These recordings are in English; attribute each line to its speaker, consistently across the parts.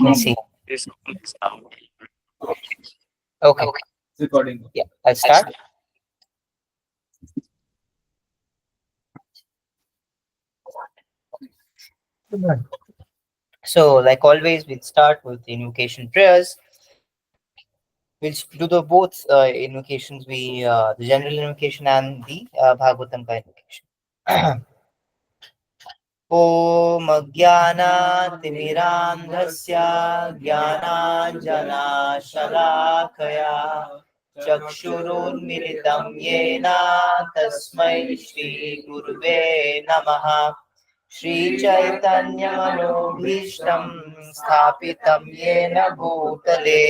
Speaker 1: I see. Okay.
Speaker 2: Recording.
Speaker 1: Yeah, I'll start. So, like always, we'll start with the invocation prayers. We'll do the both invocations, the general invocation and the Bhagavatam invocation. ॐ अज्ञानातिमिरान्धस्य ज्ञानाञ्जनाशलाकया चक्षुरुन्मिलितं येन तस्मै श्रीगुरुवे नमः। श्रीचैतन्यमनोभीष्टं स्थापितं येन भूतले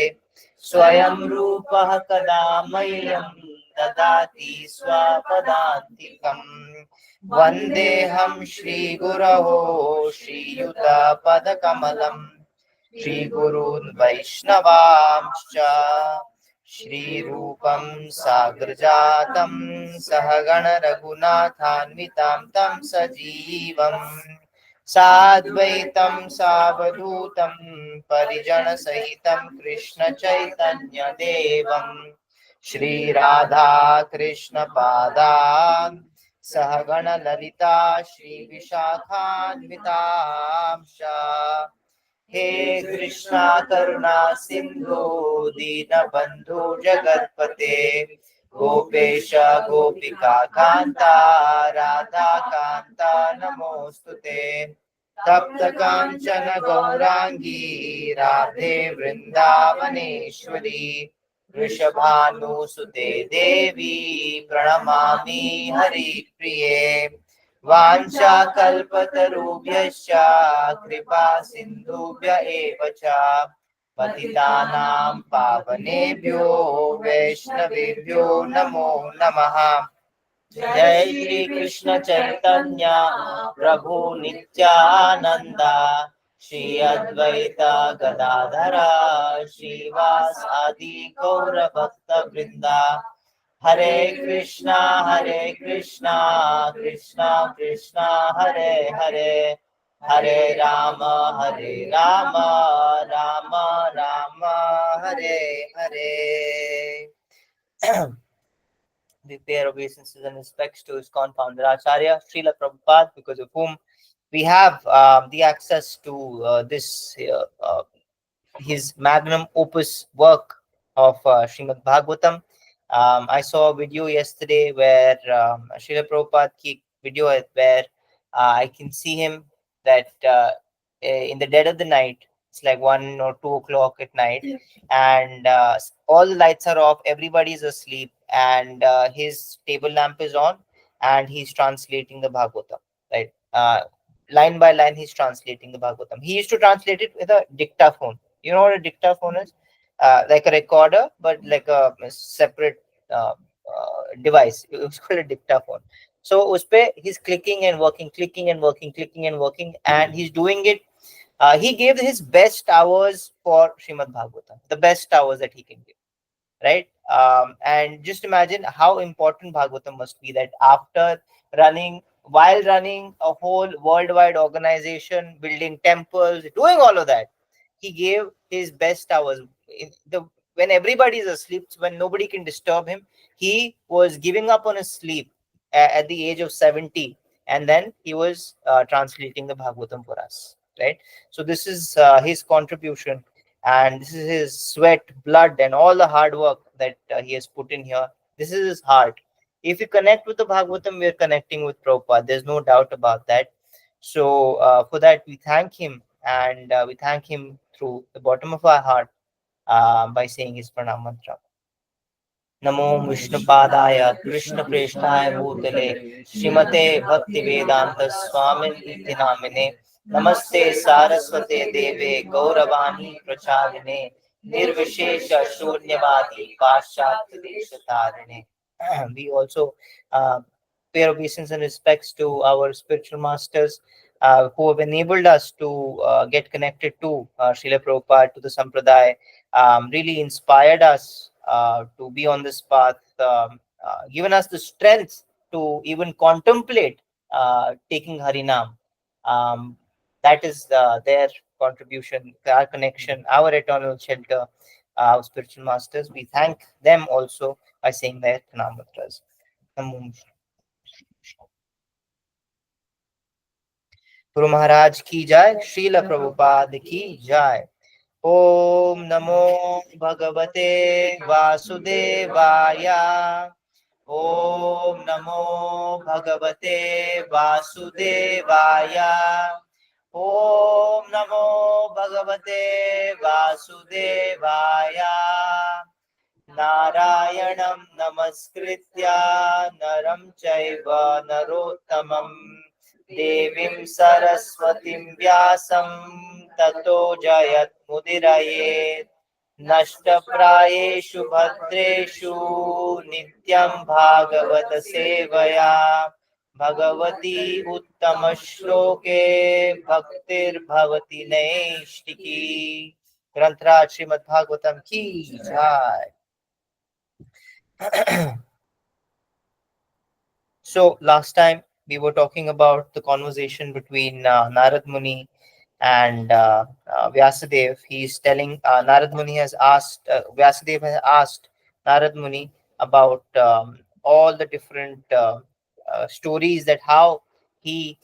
Speaker 1: स्वयं रूपः कदा मह्यं ददाति स्वपदान्तिकम्। वन्देऽहं श्रीगुरवो श्रीयुतपदकमलम् श्रीगुरून् वैष्णवांश्च श्रीरूपं साग्रजातं सहगण रघुनाथान्वितां तं सजीवम् साद्वैतं सावधूतं परिजनसहितं कृष्णचैतन्यदेवम् श्रीराधा कृष्णपादान् सहगण ललिता श्रीविशाखान्वितांश्च हे कृष्णा करुणा सिंधु दीनबंधु जगत्पते गोपेश गोपिका कांता राधा कांता नमोस्तुते तप्त कांचन गौरांगी राधे वृंदावनेश्वरी वृषभानुसुते देवी प्रणमामि हरिप्रिये वाञ्छाकल्पतरुभ्यश्च कृपा सिन्धुभ्य एव च पतितानां पावनेभ्यो वैष्णवेभ्यो नमो नमः। जय श्री कृष्ण चैतन्य प्रभु नित्यानंद श्री अद्वैत गदाधर श्रीवास आदि गौर भक्त वृंदा हरे Krishna Krishna Krishna Hare Hare Hare Ram Ram Ram Hare Hare. We pay our obeisances and respects to his founder Acharya Srila Prabhupada, because of whom we have the access to this his magnum opus work of Srimad Bhagavatam. I saw a video yesterday where Srila Prabhupada ki video where I can see him that in the dead of the night, it's like 1 or 2 o'clock at night, and all the lights are off, everybody's asleep, and his table lamp is on, and he's translating the Bhagavatam, right? Line by line, he's translating the Bhagavatam. He used to translate it with a dictaphone. You know what a dictaphone is? Like a recorder, but like a separate device. It was called a dictaphone. So uspe he's clicking and working, clicking and working, clicking and working, and he's doing it. He gave his best hours for Srimad Bhagavatam, the best hours that he can give, right? And just imagine how important Bhagavatam must be, that after while running a whole worldwide organization, building temples, doing all of that, he gave his best hours. When everybody is asleep, when nobody can disturb him, he was giving up on his sleep at the age of 70, and then he was translating the Bhagavatam for us, right? So this is his contribution, and this is his sweat, blood, and all the hard work that he has put in here. This is his heart. If you connect with the Bhagavatam, we are connecting with Prabhupada. There's no doubt about that. So for that, we thank him, and we thank him through the bottom of our heart by saying his pranam mantra. नमो विष्णुपादाय कृष्णप्रेष्ठाय भूतले श्रीमते भक्तिवेदांत स्वामिनिति नामिने नमस्ते सारस्वते देवे गौरवाणी प्रचारिणे निर्विशेष शून्यवादी पाश्चात्य देशतारिणे. We also pay obeisance and respects to our spiritual masters who have enabled us to get connected to Srila Prabhupada, to the Sampradaya, really inspired us to be on this path, given us the strength to even contemplate taking Harinam. That is their contribution, our connection, our eternal shelter, our spiritual masters. We thank them also by saying their Pranam Mantras. Guru Maharaj की जय, श्रील प्रभुपाद की जय। ओम नमो भगवते वासुदेवाय। ओम नमो भगवते वासुदेवाय। ओम नमो भगवते वासुदेवाय। नारायणं नमस्कृत्य नरं चैव नरोत्तमं देवीं सरस्वतीं व्यासं ततो जयत्मुदीरयेत्। नष्टप्रायेषु भद्रेषु नित्यं भागवत सेवया भगवती उत्तमश्लोके भक्तिर्भवति नैष्टिकी। ग्रंथराज श्रीमद् भागवतम की जय। So last time we were talking about the conversation between Narad Muni and Vyasadeva. He's telling Narad Muni has asked Vyasadeva has asked Narad Muni about all the different stories, that how he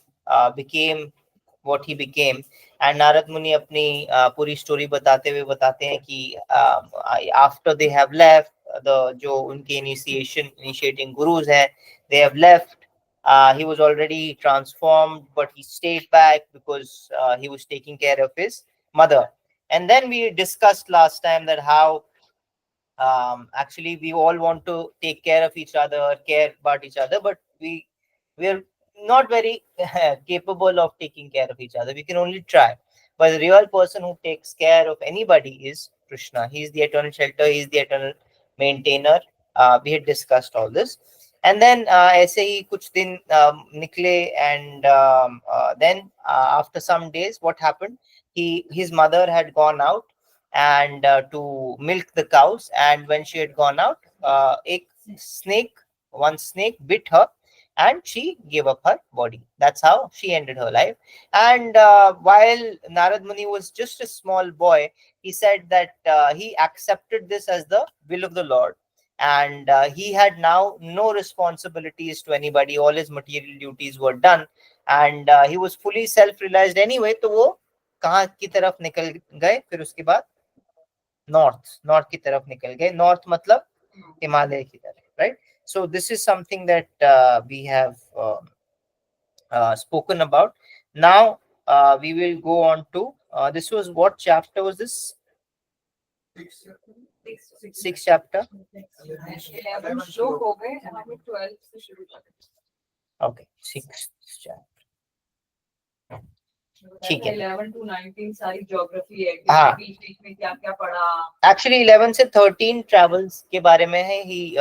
Speaker 1: became what he became. And Narad Muni अपनी पूरी story बताते हुए बताते हैं कि after they have left, the जो उनके initiating gurus हैं, they have left. He was already transformed, but he stayed back because he was taking care of his mother. And then we discussed last time that how actually we all want to take care of each other, care about each other, but we're not very capable of taking care of each other. We can only try. But the real person who takes care of anybody is Krishna. He is the eternal shelter. He is the eternal maintainer. We had discussed all this. And then ऐसे ही कुछ दिन निकले, and then after some days, what happened? His mother had gone out and to milk the cows, and when she had gone out, a snake one snake bit her, and she gave up her body. That's how she ended her life. And while Narad Muni was just a small boy, he said that he accepted this as the will of the Lord, and he had now no responsibilities to anybody. All his material duties were done, and he was fully self-realized anyway. तो वो कहाँ की तरफ निकल गए फिर उसके बाद? नॉर्थ की तरफ निकल गए. नॉर्थ मतलब हिमालय की तरफ, right? So this is something that we have spoken about. Now we will go on to this was what chapter was this? Sixth chapter.
Speaker 2: 11 श्लोक हो गए, हमें 12 से शुरू करना है.
Speaker 1: Okay, sixth chapter.
Speaker 2: ठीक है. 11 to 19 सारी ज्योग्राफी है. बीच बीच में क्या क्या पढ़ा.
Speaker 1: Actually 11 से 13 travels के बारे में है. He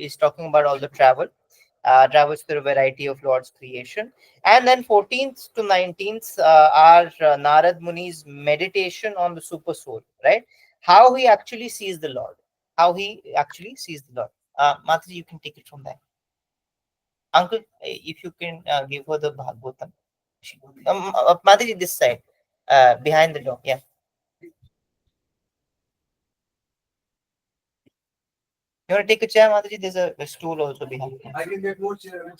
Speaker 1: is talking about all the travels through a variety of Lord's creation. And then 14th to 19th are Narad Muni's meditation on the super soul, right? How he actually sees the Lord. Mataji, you can take it from there. Uncle, if you can give her the Bhagavatam. Mataji, this side, behind the door. Yeah. You want to take a chair, Mataji? There's a stool also behind.
Speaker 3: I can get more chair.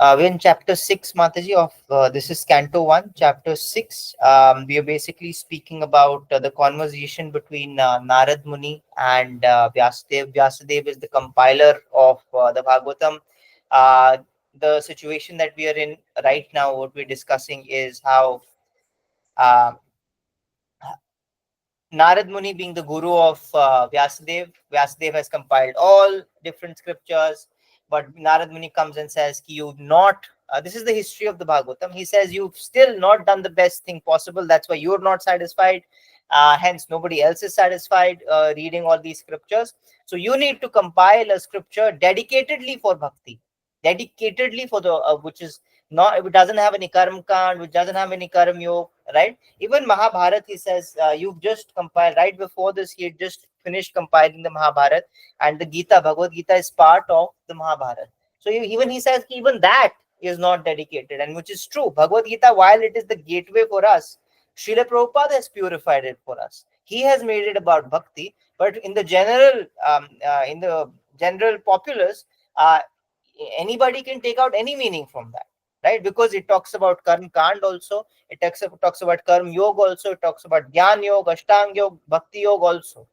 Speaker 1: We're in chapter 6, Mataji, of this is Canto 1, chapter 6. We are basically speaking about the conversation between Narad Muni and Vyasadeva. Vyasadeva is the compiler of the Bhagavatam. The situation that we are in right now, what we're discussing is how Narad Muni, being the guru of Vyasadeva, Vyasadeva has compiled all different scriptures, but Narad Muni comes and says, you've not, this is the history of the Bhagavatam. He says, you've still not done the best thing possible. That's why you're not satisfied. Hence, nobody else is satisfied reading all these scriptures. So you need to compile a scripture dedicatedly for bhakti, dedicatedly for the, which is not, it doesn't have any karma kand, which doesn't have any karma yoga, right? Even Mahabharata, he says, you've just compiled, right before this, he had just finished compiling the Mahabharata, and the Gita, Bhagavad Gita is part of the Mahabharata. So even he says, even that is not dedicated, and which is true. Bhagavad Gita, while it is the gateway for us, Srila Prabhupada has purified it for us. He has made it about bhakti, but in the general populace, anybody can take out any meaning from that, right? Because it talks about karm kand also, talks about karm yoga also, it talks about jnana yoga, ashtanga yoga, bhakti yoga also.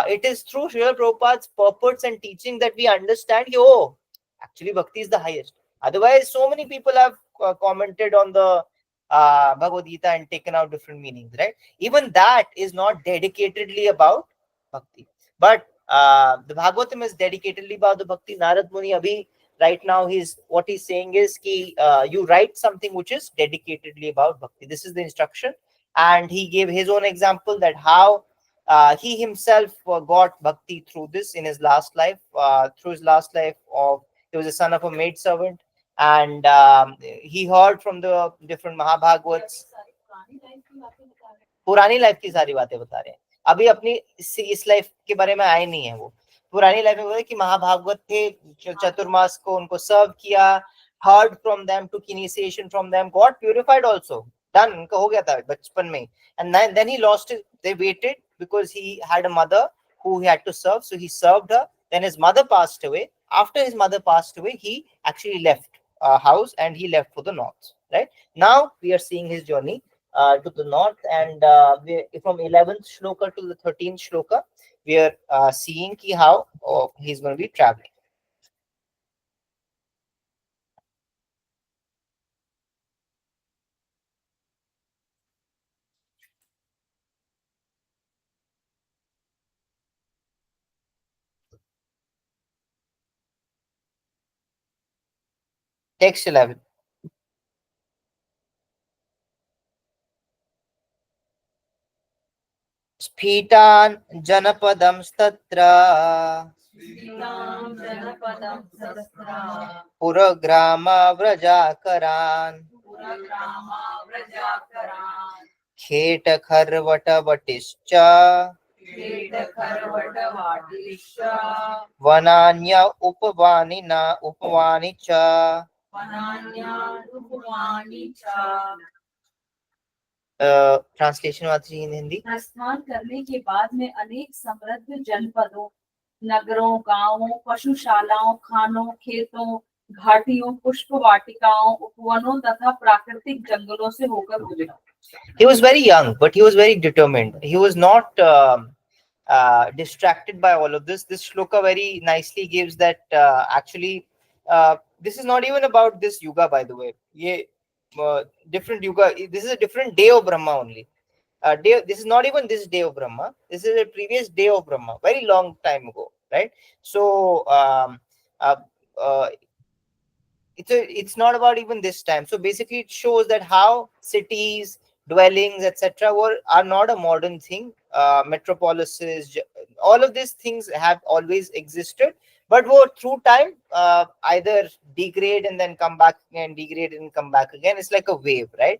Speaker 1: It is through Srila Prabhupada's purports and teaching that we understand, oh, actually Bhakti is the highest. Otherwise, so many people have commented on the Bhagavad Gita and taken out different meanings, right? Even that is not dedicatedly about Bhakti. But the Bhagavatam is dedicatedly about the Bhakti. Narad Muni Abhi, right now, what he's saying is ki, you write something which is dedicatedly about Bhakti. This is the instruction. And he gave his own example that how he himself got bhakti through this in his last life. Through his last life, he was a son of a maid servant, and he heard from the different Mahabhagavats. पुरानी life की सारी बातें बता रहे हैं, अभी अपनी इस लाइफ के बारे में आए नहीं है वो। पुरानी लाइफ में बोले कि महाभागवत थे, चतुर्मास को उनको सर्व किया, heard from them, took initiation from them, got purified also, done, उनका हो गया था बचपन में। And then he lost it, they waited because he had a mother who he had to serve, so he served her. Then his mother passed away. After his mother passed away, he actually left house and he left for the north, right? Now we are seeing his journey to the north, and from 11th shloka to the 13th shloka, we are seeing how he's going to be traveling. Text 11. स्फीटान् जनपदंस्तत्र पुरग्रामव्रजाकरान् खेटखर्वटवटिश्च वनान्य उपवानि च translation मात्र इन हिंदी।
Speaker 3: प्रस्थान करने के बाद में अनेक समृद्ध जनपदों, नगरों, गांवों, पशुशालाओं, खानों, खेतों, घाटियों, पुष्प वाटिकाओं, उपवनों तथा प्राकृतिक जंगलों से होकर गुजरा।
Speaker 1: He was very young, but he was very determined. He was not distracted by all of this. This shloka very nicely gives that actually this is not even about this yuga, by the way. Different yuga. This is a different day of Brahma only. This is not even this day of Brahma. This is a previous day of Brahma, very long time ago, right? So uh, uh, it's not about even this time. So basically it shows that how cities, dwellings, etc. are not a modern thing. Metropolises, all of these things have always existed, but were through time either degrade and then come back and degrade and come back again. It's like a wave, right?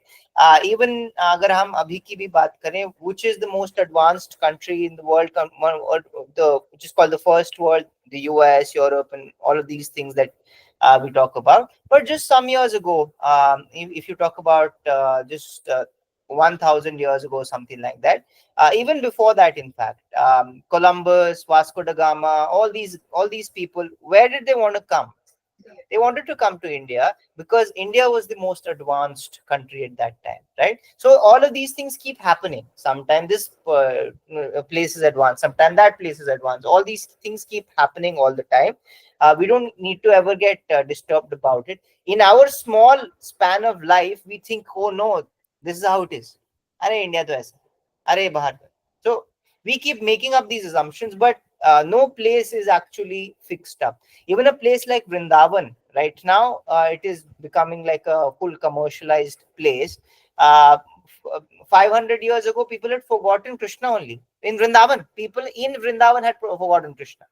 Speaker 1: Even agar hum abhi ki bhi baat kare, which is the most advanced country in the world, which is called the first world, the US, Europe, and all of these things that we talk about. But just some years ago, if you talk about just 1000 years ago, something like that, even before that, in fact, Columbus, Vasco da Gama, all these people, where did they want to come? They wanted to come to India because India was the most advanced country at that time, right? So all of these things keep happening. Sometimes this place is advanced, sometimes that place is advanced. All these things keep happening all the time. We don't need to ever get disturbed about it. In our small span of life, we think, oh no, this is how it is. Are India to aisa. Are bahar. So we keep making up these assumptions, but no place is actually fixed up. Even a place like Vrindavan, right now, it is becoming like a full commercialized place. 500 years ago, people had forgotten Krishna only. In Vrindavan, people in Vrindavan had forgotten Krishna.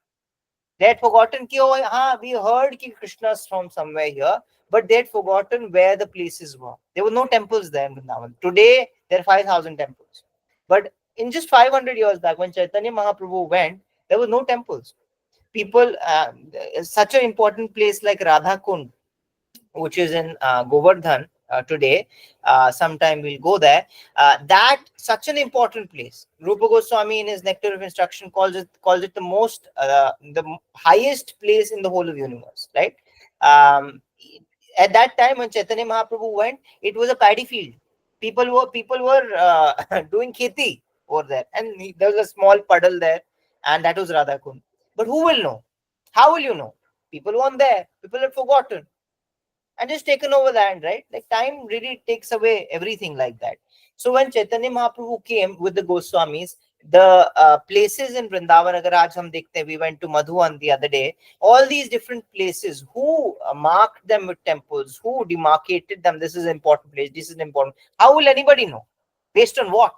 Speaker 1: They had forgotten ki, oh, we heard ki Krishna is from somewhere here, but they had forgotten where the places were. There were no temples there in Vrindavan. Today, there are 5,000 temples. But in just 500 years back, when Chaitanya Mahaprabhu went, there were no temples. People, such an important place like Radha Kund, which is in Govardhan today. Sometime we'll go there. That such an important place. Rupa Goswami in his Nectar of Instruction calls it the most highest place in the whole of universe. Right. Um, at that time when Chaitanya Mahaprabhu went, it was a paddy field. People were doing kheti over there, and there was a small puddle there, and that was Radha Kund. But who will know? How will you know? People weren't there. People had forgotten and just taken over land, right? Like time really takes away everything like that. So when Chaitanya Mahaprabhu came with the Goswamis, the places in Vrindavan, agar aaj hum dekhte hain, we went to Madhuvan the other day, all these different places, who marked them with temples, who demarcated them, this is an important place, this is important. How will anybody know? Based on what?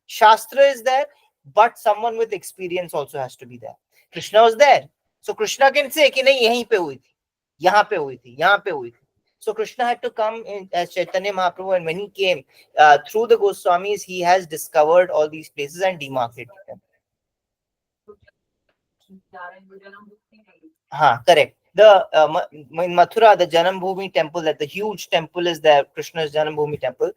Speaker 1: Shastra is there, but someone with experience also has to be there. Krishna was there. So Krishna can say कि नहीं यहीं पे हुई थी, यहाँ पे हुई थी, यहाँ पे हुई थी. So Krishna had to come in as Chaitanya Mahaprabhu, and when he came through the Goswamis, he has discovered all these places and demarcated them. Correct. The in Mathura, the Janambhumi temple, that the huge temple is there, Krishna's Janambhumi temple.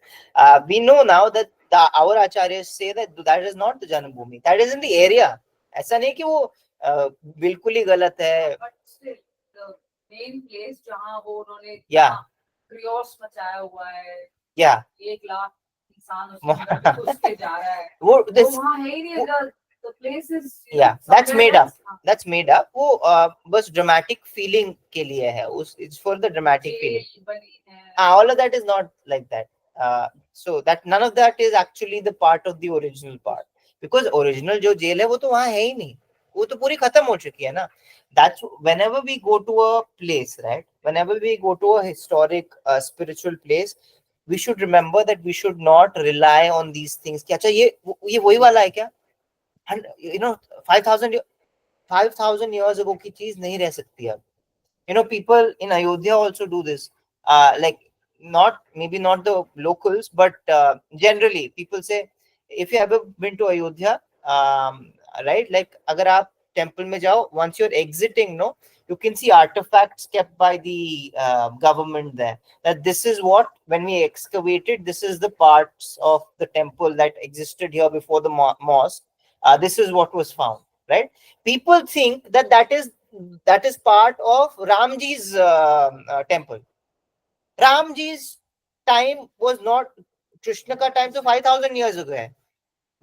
Speaker 1: We know now that our acharyas say that that is not the Janambhumi. That is in the area. ऐसा नहीं कि वो बिल्कुल ही गलत है.
Speaker 3: But still, the main place जहाँ वो उन्होंने
Speaker 1: Yeah.
Speaker 3: chaos मचाया हुआ है.
Speaker 1: Yeah.
Speaker 3: 1 लाख इंसान उसके घुस के जा रहा है.
Speaker 1: वो
Speaker 3: वो वहाँ है ही नहीं. The place is
Speaker 1: yeah, that's
Speaker 3: somewhere
Speaker 1: made up.
Speaker 3: else.
Speaker 1: That's made up. वो बस dramatic feeling के लिए है. It's for the dramatic feeling.
Speaker 3: जेल बनी है.
Speaker 1: All of that is not like that. So that none of that is actually the part of the original part, because original जो jail है वो तो वहाँ है ही नहीं. वो तो पूरी खत्म हो चुकी है ना. That's whenever we go to a place, right? Whenever we go to a historic spiritual place, we should remember that we should not rely on these things. कि अच्छा ये वही वाला है क्या? And you know, 5,000 years ago की चीज नहीं रह सकती अब. People in Ayodhya also do this. Like maybe not the locals, but generally people say, if you ever been to Ayodhya, right? Like agar aap temple mein jao, once you're exiting, no, you can see artifacts kept by the government there. That this is what, when we excavated, this is the parts of the temple that existed here before the mosque. This is what was found, right? People think that is part of Ramji's temple. Ramji's time was not Krishna ka time, so 5,000 years ago hai.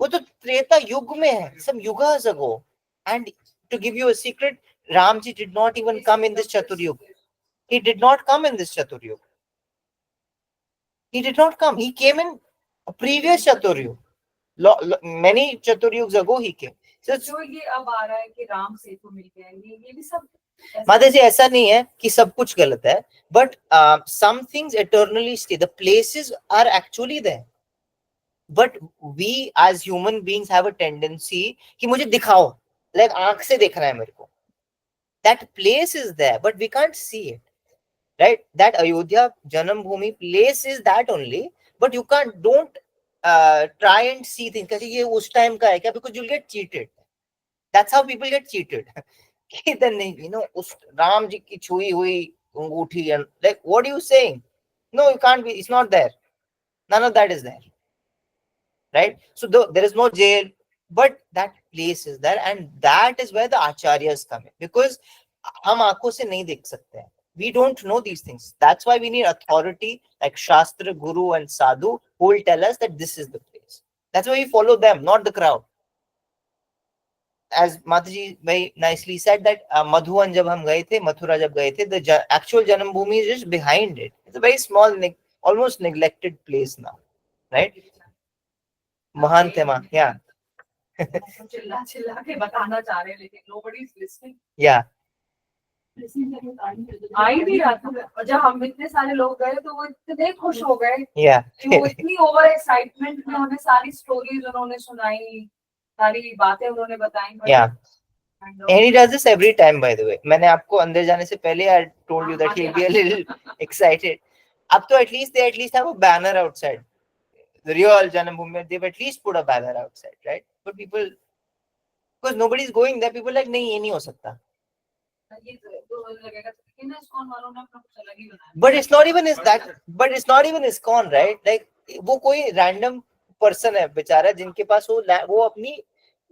Speaker 1: वो तो त्रेता युग में है, some yugas ago. And to give you a secret, Ramji did not even come in this Chaturyug. He did not come in this Chaturyug. He did not come. He came in a previous Chaturyug. Many Chaturyugs ago he came. So
Speaker 3: जो ये अब आ रहा है कि राम सेतु मिल गया, ये भी सब
Speaker 1: माता जी ऐसा नहीं है कि सब कुछ गलत है, but some things eternally stay. The places are actually there, but we as human beings have a tendency कि मुझे दिखाओ, like आंख से देखना है मेरे को. That place is there, but we can't see it, right? That Ayodhya Janam Bhumi place is that only, but you don't try and see things. कहते ये उस time का है क्या? Because you'll get cheated. That's how people get cheated. Then उस राम जी की छुई हुई अंगूठी, and like, what are you saying? No, you can't be. It's not there. None of that is there, right? So there is no jail, but that place is there, and that is where the acharyas come in, because हम आंखों से नहीं देख सकते हैं. We don't know these things. That's why we need authority like Shastra, Guru, and Sadhu, who will tell us that this is the place. That's why we follow them, not the crowd. As Mataji very nicely said that Madhuvan jab hum gaye the, Mathura jab gaye the, the actual Janam Bhumi is just behind it. It's a very small, almost neglected place now, right? Mahantema, yeah.
Speaker 3: चिल्ला चिल्ला के बताना चाह रहे हैं, लेकिन nobody is listening.
Speaker 1: Yeah.
Speaker 3: आ ही नहीं रहा था. और जब हम इतने सारे लोग गए तो वो इतने खुश हो गए.
Speaker 1: Yeah.
Speaker 3: वो इतनी ओवर एक्साइटमेंट में हमें सारी स्टोरीज उन्होंने सुनाई, सारी बातें उन्होंने बताई.
Speaker 1: Yeah. And he does this every time, by the way. मैंने आपको अंदर जाने से पहले I told you that he'll be a little excited. अब तो they at least have a banner outside. The real Janam Bhumi, they've at least put a banner outside, right? But people, because nobody's going there, people like नहीं ये नहीं हो सकता.
Speaker 3: ये तो लगेगा कि
Speaker 2: इन ISKCON वालों ने अपना कुछ अलग ही बनाया।
Speaker 1: But it's not even is that, but it's not even ISKCON, right? Like वो कोई random person है बेचारा जिनके पास वो अपनी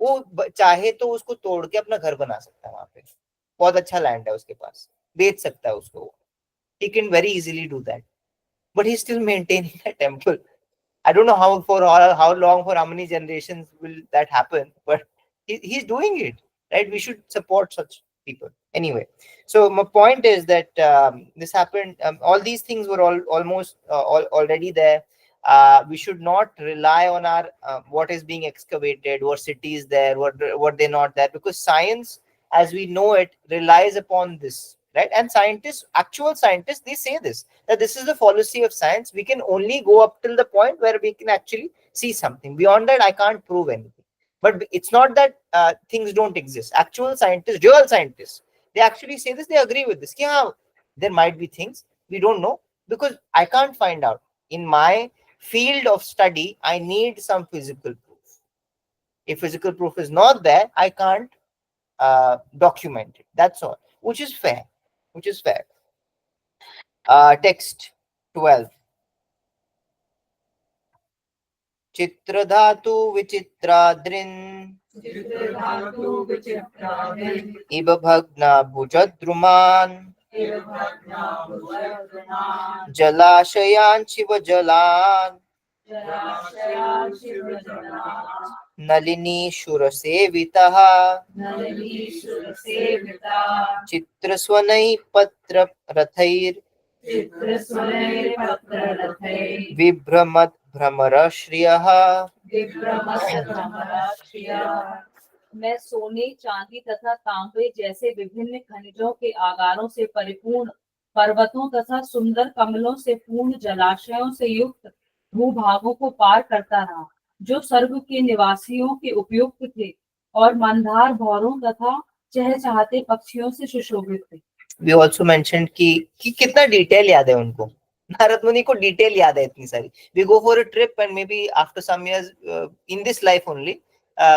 Speaker 1: वो चाहे तो उसको तोड़ के अपना घर बना सकता है वहां पे, बहुत अच्छा लैंड है उसके पास, बेच सकता है उसको, he can very easily do that, but he's still maintaining a temple. I don't know how long, for how many generations will that happen, but he's doing it, right? We should support such people. Anyway, so my point is that this happened. All these things were almost already there. We should not rely on our what is being excavated, what cities there, what they're not there, because science, as we know it, relies upon this, right? And scientists, actual scientists, they say this, that this is the fallacy of science. We can only go up till the point where we can actually see something. Beyond that, I can't prove anything. But it's not that things don't exist. Actual scientists, real scientists, they actually say this. They agree with this. Yeah, there might be things we don't know because I can't find out. In my field of study, I need some physical proof. If physical proof is not there, I can't document it. That's all, which is fair. Which is fair. Text 12. चित्रधातु विचित्राद्रिन्
Speaker 2: चित्रधातु विचित्रादिन्
Speaker 1: इव भग्ना भुजद्रुमान्
Speaker 2: इव भग्ना भुजद्रुमान्
Speaker 1: जलाशयान् शिवजलान्
Speaker 2: जलाशयान् शिवजलान्
Speaker 1: नलिनीशुरसेवितः
Speaker 2: नलिनीशुरसेविताः
Speaker 1: चित्रस्वनैः पत्ररथैर्
Speaker 2: चित्रस्वनैर्पत्ररथैः
Speaker 1: बिभ्रमत् भ्रमरश्रियः
Speaker 2: विभ्रमस्तभ्रमराश्रियः।
Speaker 3: मैं सोने, चांदी तथा तांबे जैसे विभिन्न खनिजों के आगारों से परिपूर्ण पर्वतों तथा सुंदर कमलों से पूर्ण जलाशयों से युक्त भूभागों को पार करता रहा, जो स्वर्ग के निवासियों के उपयुक्त थे और मंदार भौरों तथा चहचहाते पक्षियों से सुशोभित थे।
Speaker 1: We also mentioned कि कितना डिटेल याद है उनको, नारद मुनि को डिटेल याद है इतनी सारी. We go for a trip and maybe after some years in this life only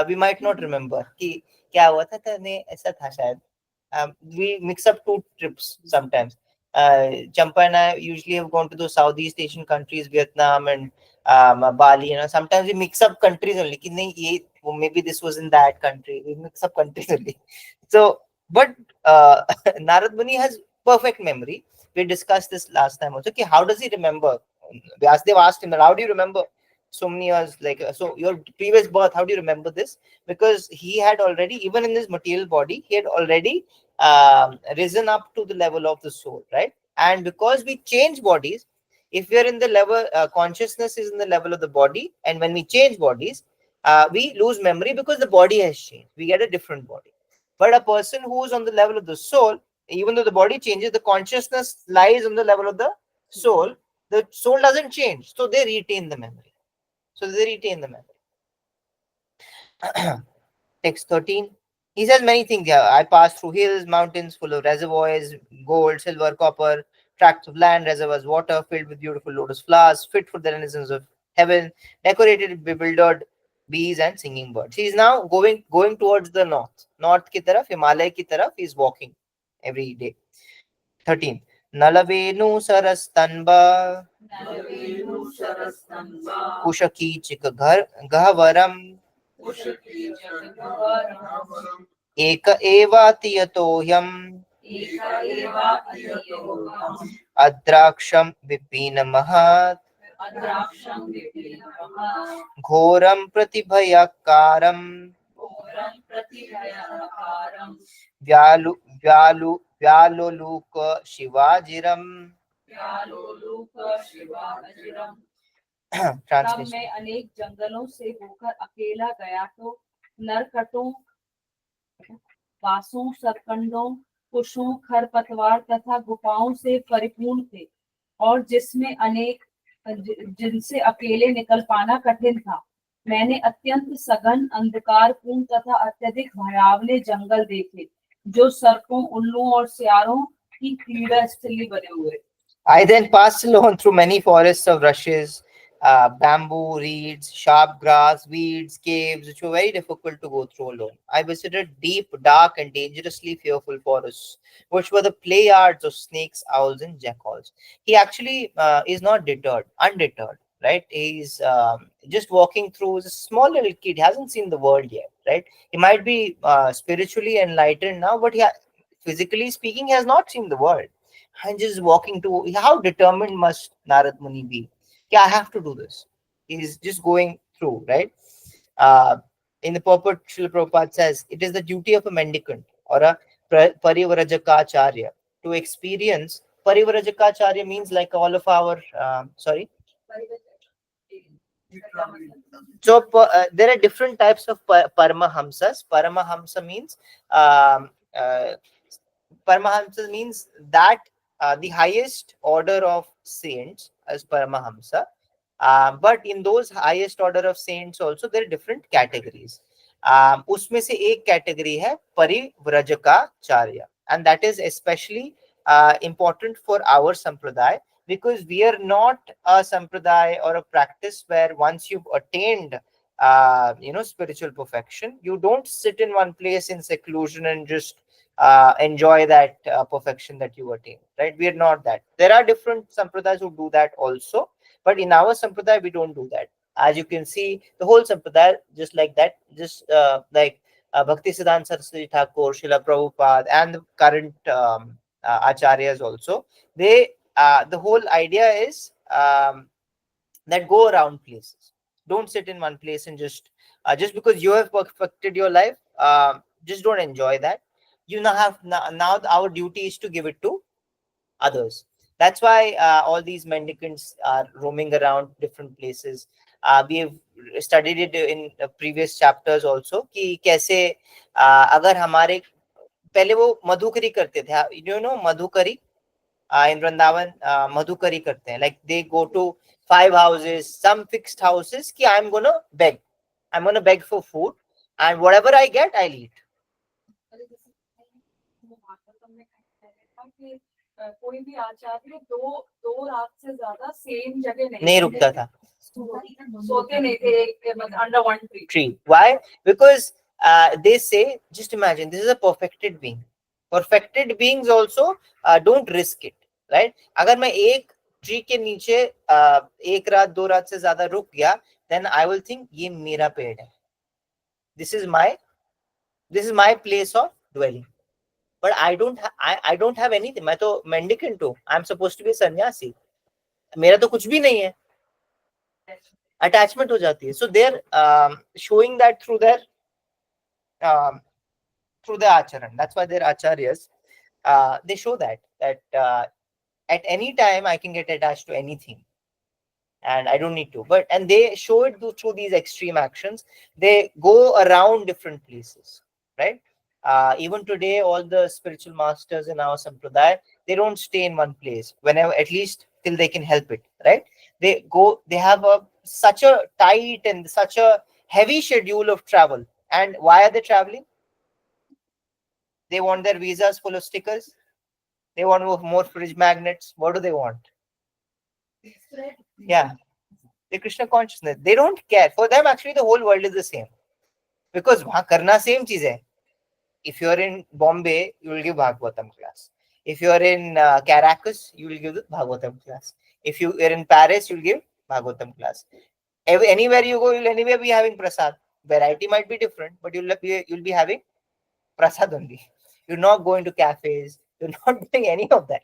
Speaker 1: we might not remember कि क्या हुआ था नहीं ऐसा था शायद. We mix up two trips sometimes. Champa and I usually have gone to those Southeast Asian countries, Vietnam and Bali. You know, sometimes we mix up countries only. कि नहीं ये maybe this was in that country. We mix up countries only. So, but Narad Muni has perfect memory. We discussed this last time also. Okay, how does he remember? Vyasdev asked him, how do you remember so many years? Like, so your previous birth, how do you remember this? Because he had already, even in his material body, he had already risen up to the level of the soul, right? And because we change bodies, if we are in the level, consciousness is in the level of the body, and when we change bodies, we lose memory because the body has changed. We get a different body. But a person who is on the level of the soul, even though the body changes, the consciousness lies on the level of the soul. The soul doesn't change, so they retain the memory. Text 13. He says many things here. I passed through hills, mountains full of reservoirs, gold, silver, copper, tracts of land, reservoirs, water filled with beautiful lotus flowers, fit for the renaissance of heaven, decorated with bewildered bees and singing birds. He is now going towards the north. North ki taraf, Himalaya ki taraf, he is walking every day. 13. Nalavenu sarastanba kushakich gahavaram एक एवातियतोऽयम् अद्राक्षं विपिनमहत् घोरं प्रतिभयकारम् व्यालोलुक शिवाजिरम्.
Speaker 3: तब मैं अनेक जंगलों से होकर अकेला गया तो नरकटों, बांसों, सरकंडों, कुशों, खरपतवार तथा गुफाओं से परिपूर्ण थे, और जिनसे अकेले निकल पाना कठिन था. मैंने अत्यंत सघन, अंधकारपूर्ण तथा अत्यधिक भयावने जंगल देखे, जो सर्पों, उल्लुओं और सियारों की क्रीड़ा स्थली बने हुए.
Speaker 1: I then passed alone through many forests of rushes, bamboo, reeds, sharp grass, weeds, caves, which were very difficult to go through alone. I visited deep, dark, and dangerously fearful forests, which were the play yards of snakes, owls, and jackals. He actually is not deterred, undeterred, right? He's just walking through. He's a small little kid, hasn't seen the world yet, right? He might be spiritually enlightened now, but physically speaking, he has not seen the world. And just walking to, how determined must Narad Muni be? Yeah, I have to do this. He's just going through, right? Uh, in the purport, Srila Prabhupada says, it is the duty of a mendicant or a parivrajaka to experience. Parivrajaka means like all of our, sorry. So there are different types of paramahamsas. Paramahamsa means uh, Paramahamsa means that the highest order of saints as Paramahamsa. But in those highest order of saints also there are different categories. उसमें से एक category है परिव्रजकाचार्य, and that is especially important for our sampradaya, because we are not a sampradaya or a practice where once you've attained spiritual perfection, you don't sit in one place in seclusion and just enjoy that perfection that you attain, right? We are not that. There are different sampradayas who do that also, but in our sampradaya we don't do that. As you can see, the whole sampradaya just like that, just like Bhakti Siddhanta Saraswati Thakur, Srila Prabhupada, and the current acharyas also, they the whole idea is that go around places. Don't sit in one place and just because you have perfected your life, just don't enjoy that. You now have now our duty is to give it to others. That's why all these mendicants are roaming around different places. We have studied it in previous chapters also कि कैसे अगर हमारे पहले वो मधुकरी करते थे, you know मधुकरी in Vrindavan, madhukari karte hain. Like they go to 5 houses, some fixed houses, ki I'm gonna beg. I'm gonna beg for food, and whatever I get, I'll eat.
Speaker 2: अरे जैसे वो भागवतम में कहते था कि कोई भी आचार्य दो दो रात से ज्यादा सेम जगह
Speaker 1: नहीं रुकता था.
Speaker 2: सोते नहीं थे under one tree.
Speaker 1: Tree. Why? Because they say, just imagine, this is a perfected being. Perfected beings also don't risk it, right? अगर मैं एक ट्री के नीचे एक रात दो रात से ज्यादा रुक गया, then I will think ये मेरा पेड़ है. This is my place of dwelling. But I don't have anything. मैं तो mendicant हूँ. I'm supposed to be a sannyasi. मेरा तो कुछ भी नहीं है. Attachment हो जाती है. So they're showing that um, through the acharan. That's why they're acharyas. They show that at any time I can get attached to anything, and I don't need to. And they show it through these extreme actions. They go around different places, right? Even today, all the spiritual masters in our sampradaya, they don't stay in one place. Whenever, at least till they can help it, right? They go. They have such a tight and such a heavy schedule of travel. And why are they traveling? They want their visas full of stickers. They want more fridge magnets. What do they want? Yeah, the Krishna consciousness. They don't care. For them, actually, the whole world is the same. Because वहाँ करना same चीज है. If you're in Bombay, you will give Bhagavatam class. If you're in Caracas, you will give the Bhagavatam class. If you are in Paris, you'll give Bhagavatam class. Anywhere you go, you'll anywhere be having prasad. Variety might be different, but you'll be having prasad only. You're not going to cafes. You're not doing any of that.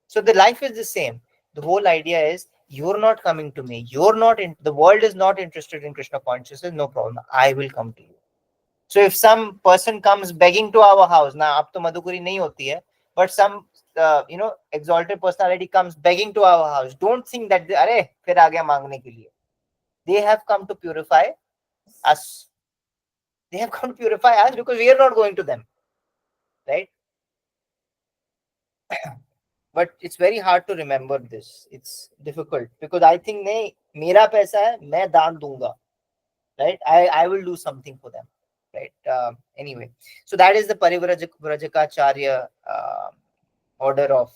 Speaker 1: So the life is the same. The whole idea is you're not coming to me. You're not in the world is not interested in Krishna consciousness. No problem. I will come to you. So if some person comes begging to our house, now ab to madhukuri nahi hoti hai, but some exalted personality comes begging to our house, don't think that अरे फिर आ गया मांगने के लिए. They have come to purify us. They have come to purify us because we are not going to them, right? But it's very hard to remember this. It's difficult because I think नहीं मेरा पैसा है मैं दान दूंगा, right? I will do something for them, right? Anyway, so that is the Parivrajaka Charya order of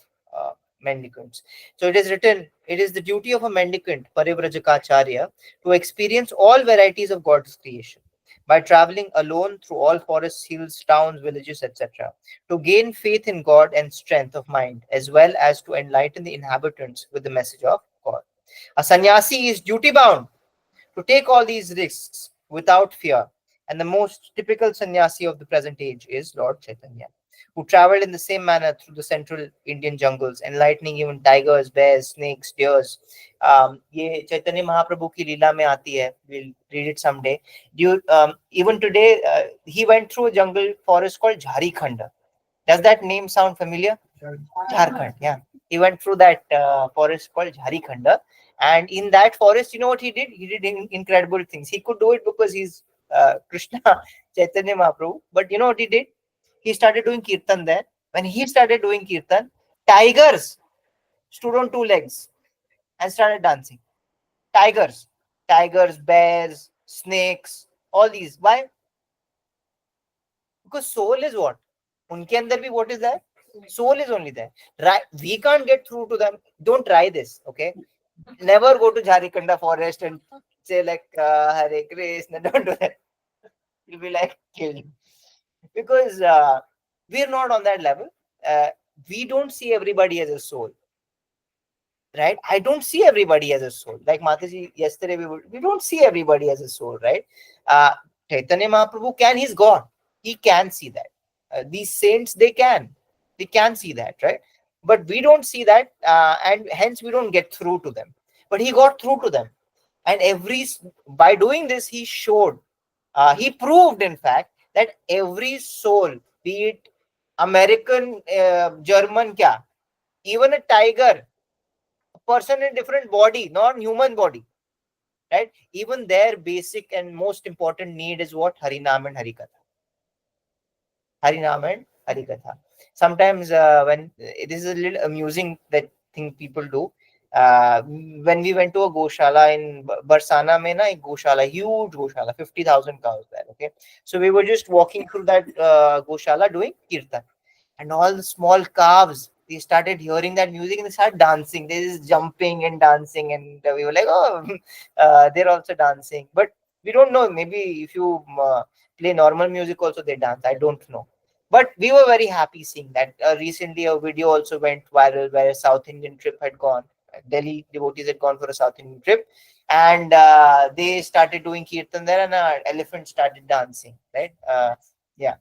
Speaker 1: mendicants. So it is written, it is the duty of a mendicant, Parivrajaka to experience all varieties of God's creation by traveling alone through all forests, hills, towns, villages, etc., to gain faith in God and strength of mind, as well as to enlighten the inhabitants with the message of God. A sannyasi is duty bound to take all these risks without fear. And the most typical sannyasi of the present age is Lord Chaitanya, who traveled in the same manner through the central Indian jungles, enlightening even tigers, bears, snakes, deers. ये चैतन्य महाप्रभु की लीला में आती है. We'll read it someday. Even today, he went through a jungle forest called Jharikhand. Does that name sound familiar? Jharkhand, yeah. He went through that forest called Jharikhand, and in that forest, you know what he did? He did incredible things. He could do it because he's Krishna Chaitanya Mahaprabhu. But you know what he did? He started doing kirtan there. When he started doing kirtan, tigers stood on two legs and started dancing. Tigers, tigers, bears, snakes, all these. Why? Because soul is what? उनके अंदर भी what is there? Soul is only there. Right? We can't get through to them. Don't try this, okay? Never go to Jharikanda forest and say like Hare Krishna. Don't do that. You'll be like killed. Because we're not on that level. We don't see everybody as a soul. Right? I don't see everybody as a soul. Like Mataji, yesterday we don't see everybody as a soul, right? Chaitanya Mahaprabhu he's God. He can see that. These saints, they can see that, right? But we don't see that, and hence we don't get through to them. But he got through to them, and by doing this, he showed, he proved, in fact, that every soul, be it American, German, even a tiger, a person in different body, non-human body, right? Even their basic and most important need is what? Harinam and Harikatha. Harinam and Harikatha. Sometimes when this is a little amusing that thing people do. When we went to a Goshala in Barsana mein na, ek Goshala, huge Goshala, 50,000 cows there. Okay, so we were just walking through that Goshala doing kirtan, and all the small calves, they started hearing that music and they started dancing. They just jumping and dancing, and we were like, oh, they're also dancing. But we don't know. Maybe if you play normal music, also they dance. I don't know. But we were very happy seeing that. Recently, a video also went viral where a South Indian trip had gone. Delhi devotees had gone for a South Indian trip, and they started doing kirtan there, and an elephant started dancing. Right? Yeah.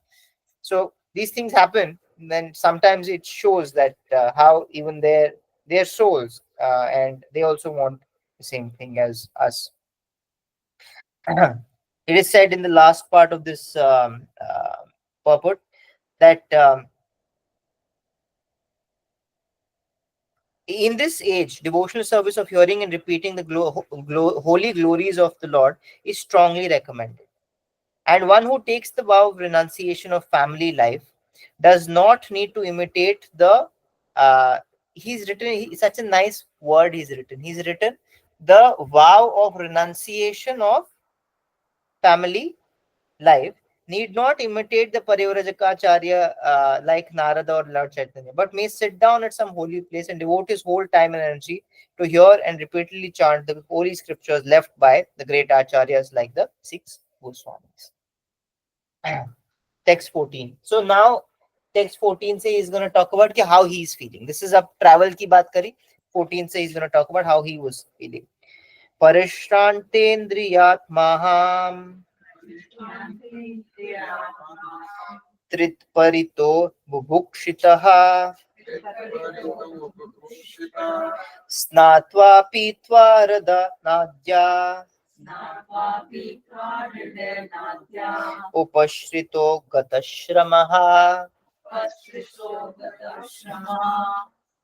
Speaker 1: So these things happen. And then sometimes it shows that how even their souls, and they also want the same thing as us. It is said in the last part of this purport that in this age, devotional service of hearing and repeating the holy glories of the Lord is strongly recommended. And one who takes the vow of renunciation of family life does not need to imitate the. Such a nice word he's written. He's written the vow of renunciation of family life need not imitate the Parivrajaka like Narada or Lord Chaitanya, but may sit down at some holy place and devote his whole time and energy to hear and repeatedly chant the holy scriptures left by the great acharyas like the six Goswamis. Text 14. So now text 14 say he's going to talk about how he is feeling. This is a travel ki baat kari. 14 say he's going to talk about how he was feeling. Parishrantendriyat maham Tritparito bubukshitaha Snatva pitva rada nadya Upashrito gatashramaha.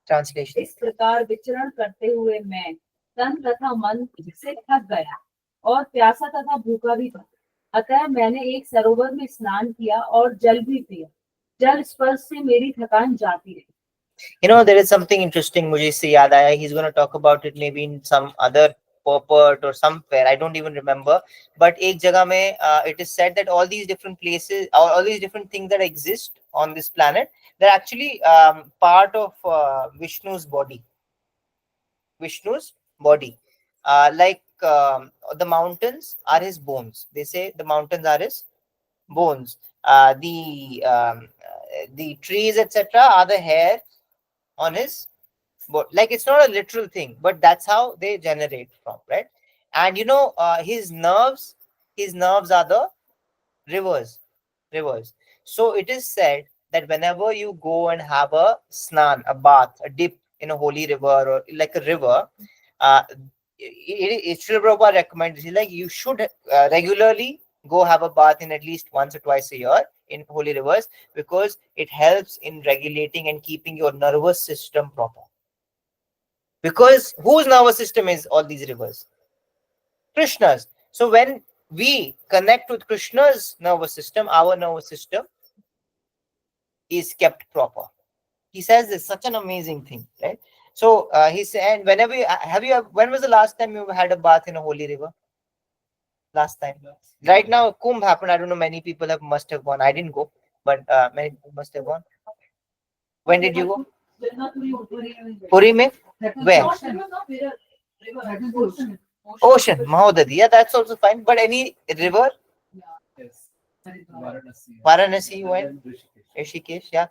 Speaker 1: Translation.
Speaker 3: इस प्रकार विचरण करते हुए मैं तन तथा मन से थक गया और प्यासा तथा भूखा भी था। अतः मैंने एक सरोवर में स्नान किया और जल भी पिया। जल स्पर्श से मेरी थकान जाती रही।
Speaker 1: You know, there is something interesting. मुझे इससे याद आया. He's going to talk about it maybe in some other Purport or somewhere, I don't even remember. But ek jagah mein, it is said that all these different places, all these different things that exist on this planet, they're actually part of Vishnu's body. Vishnu's body. Like the mountains are his bones. They say the mountains are his bones. The trees, etc., are the hair on his body. Like it's not a literal thing, but that's how they generate from, right? And his nerves are the rivers. Rivers. So it is said that whenever you go and have a snan, a bath, a dip in a holy river or like a river, uh, Srila Prabhupada recommends, he's like, you should regularly go have a bath in at least once or twice a year in holy rivers, because it helps in regulating and keeping your nervous system proper. Because whose nervous system is all these rivers? Krishna's. So when we connect with Krishna's nervous system, our nervous system is kept proper. He says this, such an amazing thing, right? So he said, and whenever when was the last time you had a bath in a holy river? Last time. Right now, Kumbh happened. I don't know. Many people must have gone. I didn't go, but many people must have gone. When did you go? Puri mein? Where? Ocean, Mahodadi. Yeah, that's also fine. But any river? Varanasi, you went? Rishikesh, yeah.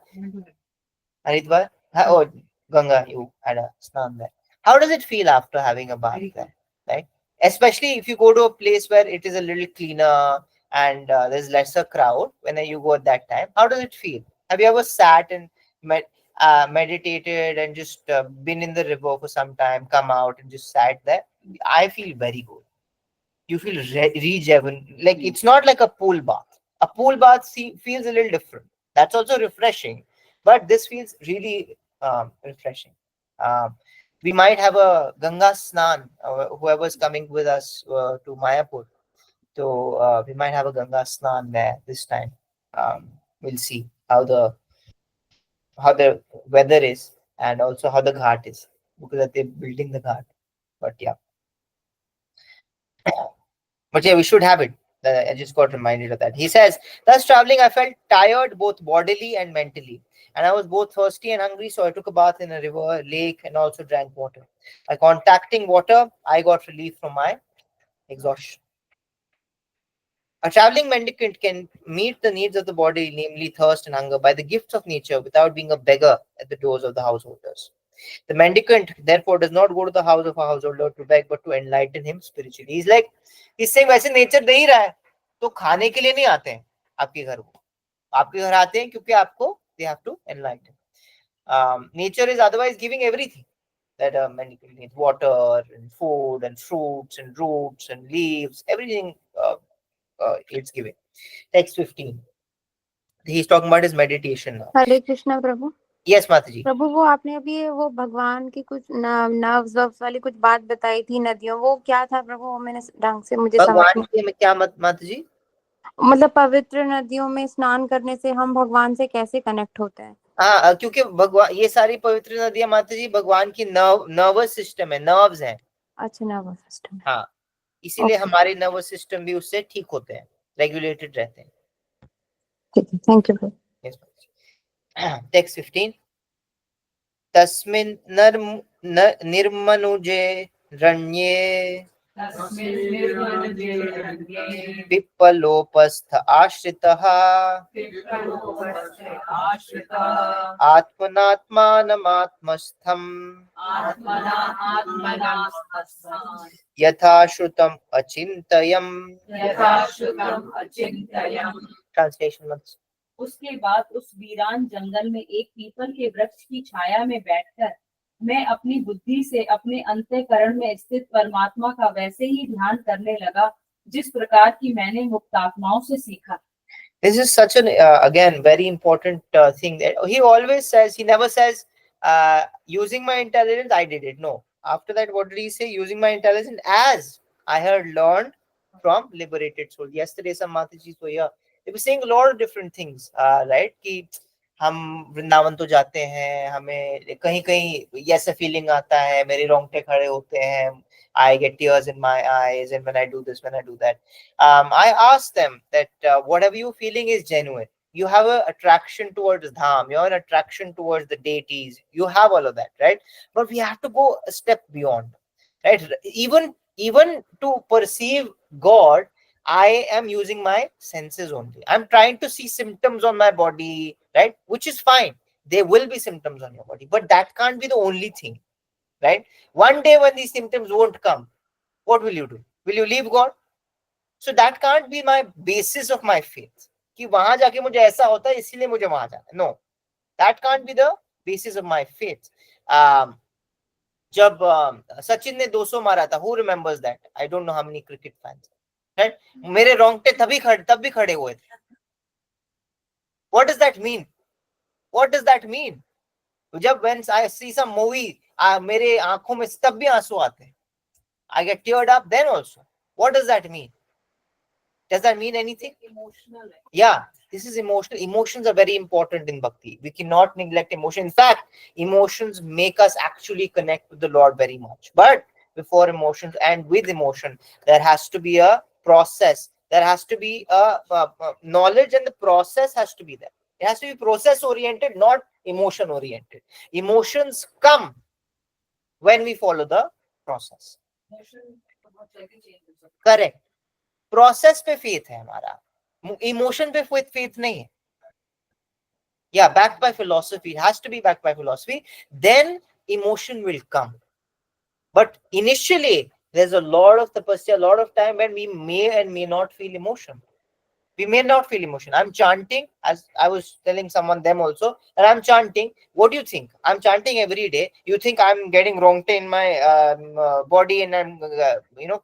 Speaker 1: Haridwar? Oh, Ganga, you had a snan there. How does it feel after having a bath there? Right? Especially if you go to a place where it is a little cleaner and there's lesser crowd when you go at that time. How does it feel? Have you ever sat and meditated and just been in the river for some time, come out and just sat there? I feel very good. You feel rejuvenated. Like it's not like a pool bath. A pool bath feels a little different. That's also refreshing, but this feels really refreshing. We might have a Ganga Snan, whoever's coming with us to Mayapur. So we might have a Ganga Snan there this time. We'll see how the weather is and also how the ghat is, because they're building the ghat. But yeah. But yeah, we should have it. I just got reminded of that. He says, thus traveling, I felt tired both bodily and mentally. And I was both thirsty and hungry, so I took a bath in a river, lake, and also drank water. By contacting water, I got relief from my exhaustion. A traveling mendicant can meet the needs of the body, namely thirst and hunger, by the gifts of nature without being a beggar at the doors of the householders. The mendicant, therefore, does not go to the house of a householder to beg, but to enlighten him spiritually. He's saying, वैसे nature दे ही रहा है, तो खाने के लिए नहीं आते हैं आपके घर को. आपके घर आते हैं क्योंकि आपको they have to enlighten. Nature is otherwise giving everything that a mendicant needs: water and food and fruits and roots and leaves, everything it's giving. Text 15. He's talking about his meditation now.
Speaker 4: Hare Krishna Prabhu.
Speaker 1: Yes, Mataji.
Speaker 4: प्रभु, वो आपने अभी वो भगवान की कुछ nerves वर्व्स वाली कुछ बात बताई थी नदियों, वो क्या था प्रभु? वो मैंने ढंग से मुझे समझ
Speaker 1: भगवान
Speaker 4: में,
Speaker 1: के में क्या माताजी?
Speaker 4: मतलब पवित्र नदियों में स्नान करने से हम भगवान से कैसे कनेक्ट होते हैं?
Speaker 1: हाँ, क्योंकि भगवान, ये सारी पवित्र नदियां माताजी भगवान की नर्वस सिस्टम है, नर्व्स हैं.
Speaker 4: अच्छा, नर्वस सिस्टम.
Speaker 1: हाँ, इसीलिए
Speaker 4: Okay.
Speaker 1: हमारे नर्वस सिस्टम भी उससे ठीक होते हैं, रेगुलेटेड रहते हैं.
Speaker 4: ठीक है, thank you Prabhu.
Speaker 1: Yes, Mataji. Text 15. तस्मिन् निर्मनुजे रण्ये पिप्पलोपस्थ आश्रितः आत्मनात्मानमात्मस्थम् यथा श्रुतम् अचिन्तयम्. Translation.
Speaker 3: उसके बाद उस वीरान जंगल में एक पीपल के वृक्ष की छाया में बैठकर मैं अपनी बुद्धि से अपने अंतःकरण में स्थित परमात्मा का वैसे ही ध्यान करने लगा जिस प्रकार की मैंने मुक्तात्माओं से सीखा.
Speaker 1: This is such an again very important thing that he always says. He never says using my intelligence I did it. No. After that, what did he say? Using my intelligence as I had learned from liberated soul. Yesterday, some Mataji were here. They were saying a lot of different things, right? Ki, हम वृंदावन तो जाते हैं, हमें कहीं कहीं ऐसा feeling आता है, मेरे रोंगटे खड़े होते हैं, I get tears in my eyes, and when I do this, when I do that, I ask them that whatever you feeling is genuine. You have a attraction towards dham, you have an attraction towards the deities, you have all of that, right? But we have to go a step beyond, right? Even to perceive God, I am using my senses only. I'm trying to see symptoms on my body, right? Which is fine. There will be symptoms on your body, but that can't be the only thing, right? One day when these symptoms won't come, what will you do? Will you leave God? So that can't be my basis of my faith. कि वहां जाके मुझे ऐसा होता है इसीलिए मुझे वहां जाना है. No, that can't be the basis of my faith. जब सचिन ने 200 मारा था, who remembers that? I don't know how many cricket fans, right? मेरे रोंगटे तब भी खड़े हुए थे. What does that mean? What does that mean? जब when I see some movie, मेरे आंखों में तब भी आंसू आते हैं. I get teared up then also. What does that mean? Does that mean anything?
Speaker 2: Emotional.
Speaker 1: Yeah, this is emotional. Emotions are very important in bhakti. We cannot neglect emotion. In fact, emotions make us actually connect with the Lord very much. But before emotions and with emotion, there has to be a process. There has to be a knowledge, and the process has to be there. It has to be process oriented, not emotion oriented. Emotions come when we follow the process.
Speaker 2: Emotion बहुत जल्दी change हो सकता है.
Speaker 1: Correct. Process पे faith है हमारा, emotion पे faith नहीं है. Yeah, backed by philosophy. It has to be backed by philosophy. Then emotion will come. But initially, there's a lot of tapasya, a lot of time when we may and may not feel emotion. We may not feel emotion. I'm chanting, as I was telling someone them also, and I'm chanting. What do you think? I'm chanting every day. You think I'm getting wrongte in my body, and I'm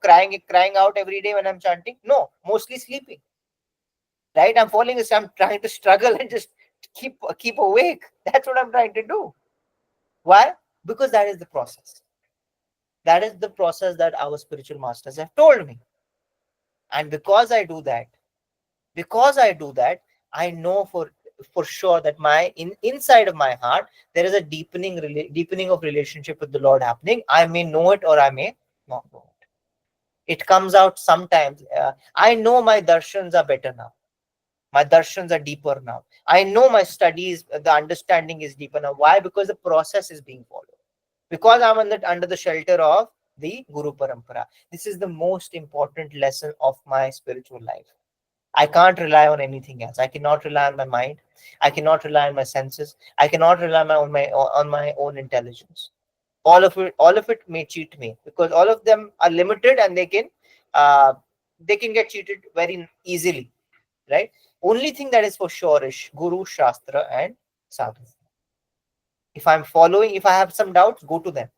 Speaker 1: crying out every day when I'm chanting? No, mostly sleeping. Right? I'm falling asleep. I'm trying to struggle and just keep awake. That's what I'm trying to do. Why? Because that is the process. That is the process that our spiritual masters have told me. And because I do that, I know for sure that my inside of my heart there is a deepening of relationship with the Lord happening. I may know it or I may not know it. It comes out sometimes. I know my darshans are better now. My darshans are deeper now. I know my studies, the understanding is deeper now. Why? Because the process is being followed. Because I'm under the shelter of the Guru Parampara. This is the most important lesson of my spiritual life. I can't rely on anything else. I cannot rely on my mind. I cannot rely on my senses. I cannot rely on my own intelligence. All of it may cheat me, because all of them are limited, and they can get cheated very easily, right? Only thing that is for sure is Guru, Shastra, and Sadhu. If I have some doubts, go to them.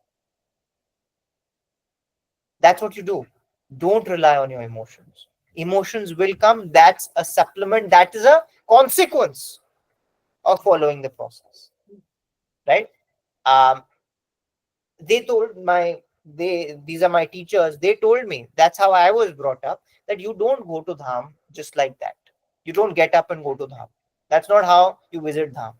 Speaker 1: That's what you do. Don't rely on your emotions. Emotions will come. That's a supplement. That is a consequence of following the process, right? Um, these are my teachers. They told me, that's how I was brought up, that you don't go to Dham just like that. You don't get up and go to Dham. That's not how you visit Dham.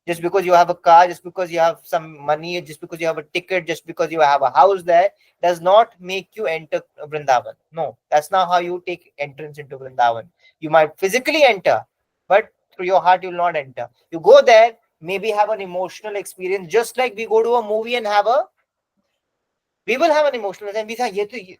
Speaker 1: Just because you have a car, just because you have some money, just because you have a ticket, just because you have a house there, does not make you enter Vrindavan. No, that's not how you take entrance into Vrindavan. You might physically enter, but through your heart you will not enter. You go there, maybe have an emotional experience, just like we go to a movie and we will have an emotional and we say,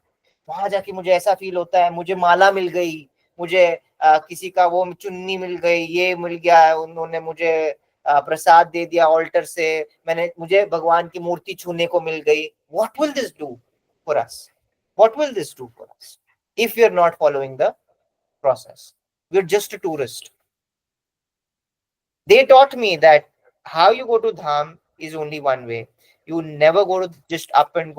Speaker 1: वहां जाके मुझे ऐसा feel होता है, मुझे माला मिल गई, मुझे किसी का वो चुन्नी मिल गई, ये मिल गया, उन्होंने मुझे प्रसाद दे दिया ऑल्टर से, मुझे भगवान की मूर्ति छूने को मिल गई. What will this do for us? What will this do for us if we are not following the process? We're just a tourist. They taught me that how you go to Dham is only one way. You never go to just up and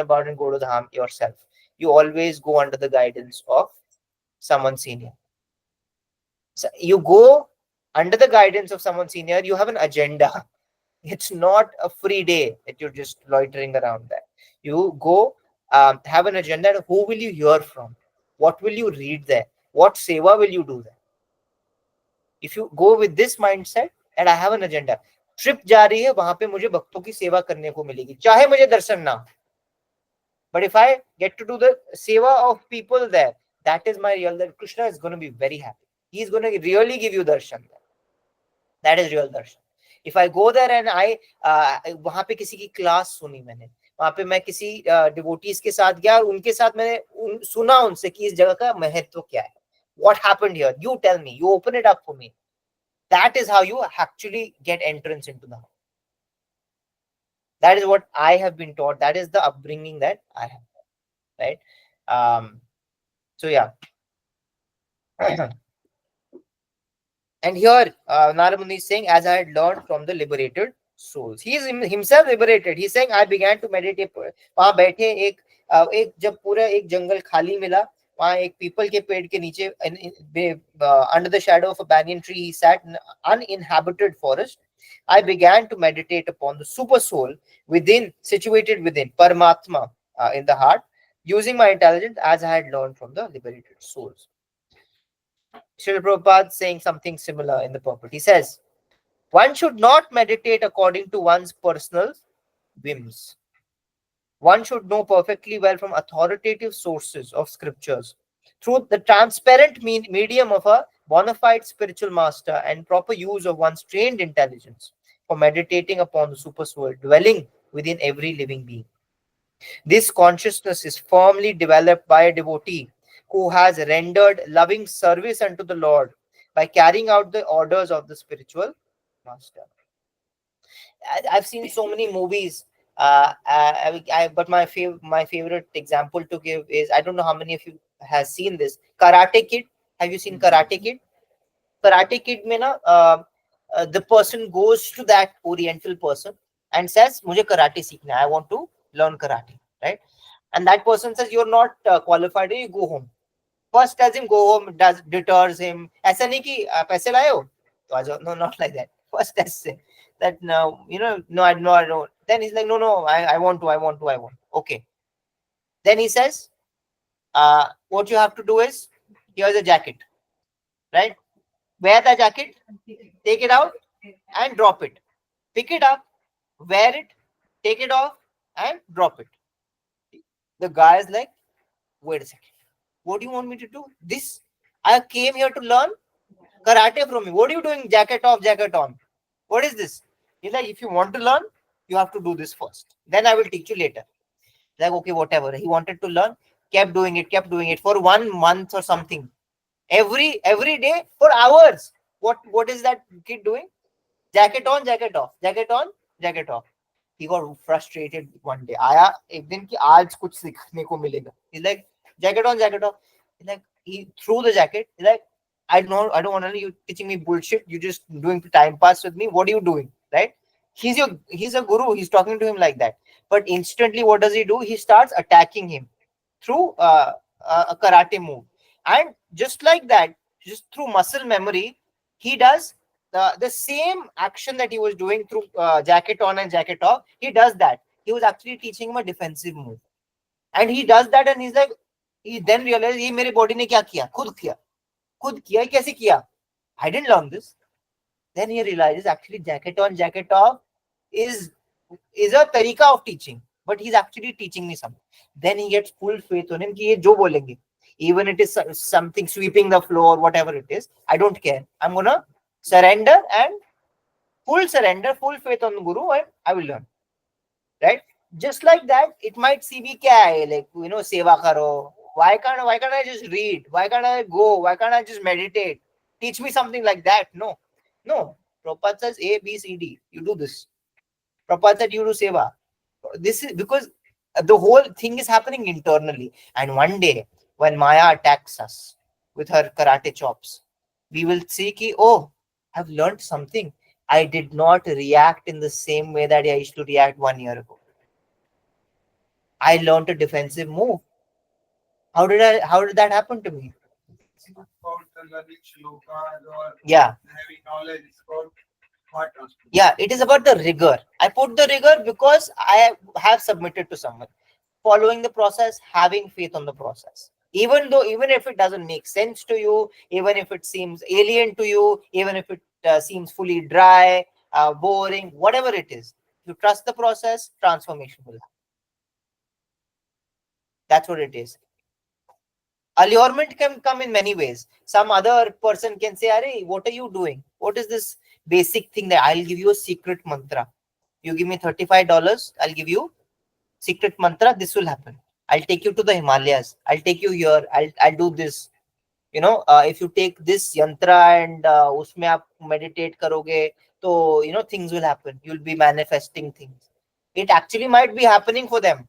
Speaker 1: about and go to Dham yourself. You always go under the guidance of someone senior. So you go under the guidance of someone senior, you have an agenda. It's not a free day that you're just loitering around there. You go have an agenda. Who will you hear from? What will you read there? What seva will you do there? If you go with this mindset, and I have an agenda. Trip जा रही है, वहां पे मुझे भक्तों की सेवा करने को मिलेगी, चाहे मुझे दर्शन ना. But if I get to do the seva of people there, that is my real, that Krishna is going to be very happy. He is going to really give you darshan. That is real darshan. If I go there and I वहां पे किसी की class सुनी मैंने, वहां पे मैं किसी डिवोटीज के साथ गया और उनके साथ मैंने सुना उनसे कि इस जगह का महत्व क्या है. What happened here? You tell me. You open it up for me. That is how you actually get entrance into the house. That is what I have been taught. That is the upbringing that I have. Right? So yeah. And here Narada Muni is saying, as I had learned from the liberated souls. He is himself liberated. He is saying, I began to meditate. वहां बैठे एक जब पूरा एक जंगल खाली मिला, वहां एक पीपल के पेड़ के नीचे, under the shadow of a banyan tree, he sat in an uninhabited forest. I began to meditate upon the super soul within, situated within Paramatma, in the heart, using my intelligence as I had learned from the liberated souls. Srila Prabhupada saying something similar in the purport. He says, one should not meditate according to one's personal whims. One should know perfectly well from authoritative sources of scriptures, through the transparent medium of a bona fide spiritual master, and proper use of one's trained intelligence for meditating upon the super soul dwelling within every living being. This consciousness is firmly developed by a devotee who has rendered loving service unto the Lord by carrying out the orders of the spiritual master. I've seen so many movies, but my favorite example to give is, I don't know how many of you has seen this, Karate Kid. Have you seen Karate Kid? Karate Kid mein na, the person goes to that oriental person and says, "Mujhe karate seekhna hai. I want to learn karate." Right? And that person says, "You're not qualified. You go home." First tells him go home, deters him. ऐसा नहीं कि पैसे लाए हो तो आ जाओ. No, not like that. First tells him that no, no, I don't. Then he's like, no, I want to. Okay. Then he says, what you have to do is, here's a jacket, right? Wear the jacket, take it out and drop it. Pick it up, wear it, take it off and drop it. The guy is like, wait a second. What do you want me to do? This? I came here to learn karate from you. What are you doing? Jacket off, jacket on. What is this? He's like, if you want to learn, you have to do this first. Then I will teach you later. Like, okay, whatever. He wanted to learn, kept doing it for 1 month or something. Every day for hours. What is that kid doing? Jacket on, jacket off, jacket on, jacket off. He got frustrated one day. आया एक दिन कि आज कुछ सीखने को मिलेगा. He's like, jacket on, jacket off. He's like, he threw the jacket. He's like, I don't want to, you teaching me bullshit. You just doing time pass with me. What are you doing? Right? He's a guru. He's talking to him like that. But instantly, what does he do? He starts attacking him through a karate move. And just like that, just through muscle memory, he does the same action that he was doing through jacket on and jacket off. He does that. He was actually teaching him a defensive move. And he does that and he's like, he then realized, ये मेरे body ने क्या किया? खुद किया, कैसे किया? I didn't learn this. Then he realizes actually jacket on, jacket off is a tarika of teaching, but he's actually teaching me something. Then he gets full faith on him कि ये जो बोलेंगे, even it is something sweeping the floor, whatever it is, I don't care. I'm gonna surrender and full surrender, full faith on the Guru, and I will learn. Right? Just like that, it might see me क्या है, like seva karo. Why can't I just read? Why can't I go? Why can't I just meditate? Teach me something like that. No. Prabhupada says A, B, C, D. You do this. Prabhupada said you do seva. This is because the whole thing is happening internally. And one day, when Maya attacks us with her karate chops, we will see ki, oh, I've learned something. I did not react in the same way that I used to react 1 year ago. I learned a defensive move. How did that happen to me? Yeah.
Speaker 5: Having knowledge is called what?
Speaker 1: Yeah, it is about the rigor. I put the rigor because I have submitted to someone. Following the process, having faith on the process. Even if it doesn't make sense to you, even if it seems alien to you, even if it seems fully dry, boring, whatever it is, if you trust the process, transformation will happen. That's what it is. Allurement can come in many ways. Some other person can say, "Arey, what are you doing? What is this basic thing that I'll give you a secret mantra? You give me $35, I'll give you secret mantra. This will happen. I'll take you to the Himalayas. I'll take you here. I'll do this. If you take this yantra and उसमें आप meditate करोगे, तो things will happen. You'll be manifesting things. It actually might be happening for them,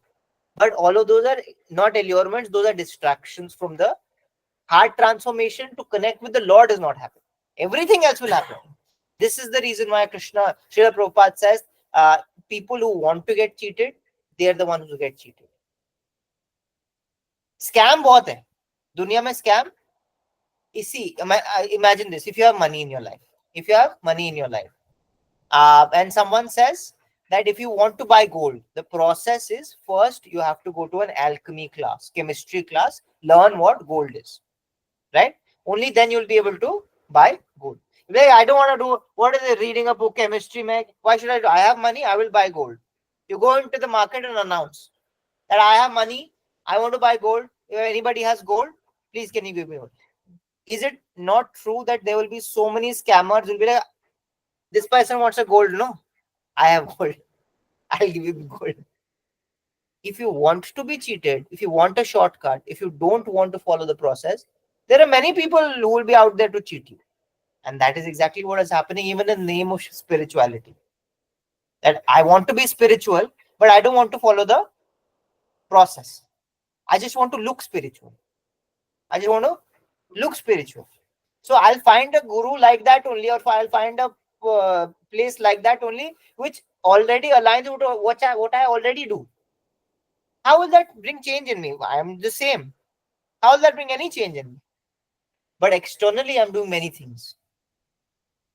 Speaker 1: but all of those are not allurements. Those are distractions from the heart transformation. To connect with the Lord is not happening. Everything else will happen. This is the reason why Srila Prabhupada says, people who want to get cheated, they are the ones who get cheated. Scam बहुत है दुनिया में. Scam. See, imagine this. If you have money in your life, and someone says that if you want to buy gold, the process is, first you have to go to an alchemy class, chemistry class, learn what gold is, right? Only then you'll be able to buy gold. Like, I don't want to do, what is it, reading a book, chemistry, Meg? Why should I do? I have money, I will buy gold. You go into the market and announce that I have money, I want to buy gold. If anybody has gold, please can you give me gold? Is it not true that there will be so many scammers will be like, this person wants a gold? No, I have gold. I'll give you the gold. If you want to be cheated, if you want a shortcut, if you don't want to follow the process, there are many people who will be out there to cheat you. And that is exactly what is happening even in the name of spirituality. That I want to be spiritual, but I don't want to follow the process. I just want to look spiritual. So I'll find a guru like that only, or I'll find a place like that only, which already aligns with what I already do. How will that bring change in me? I am the same. How will that bring any change in me? But externally, I'm doing many things.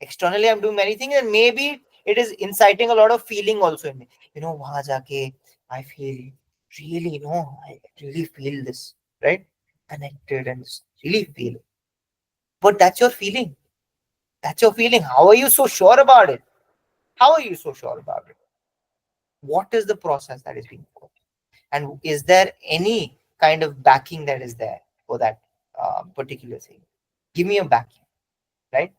Speaker 1: And maybe it is inciting a lot of feeling also in me. Wahan jaake, I feel really, I really feel this, right? Connected and really feel it. But that's your feeling. How are you so sure about it? What is the process that is being put? And is there any kind of backing that is there for that particular thing? Give me a backing, right?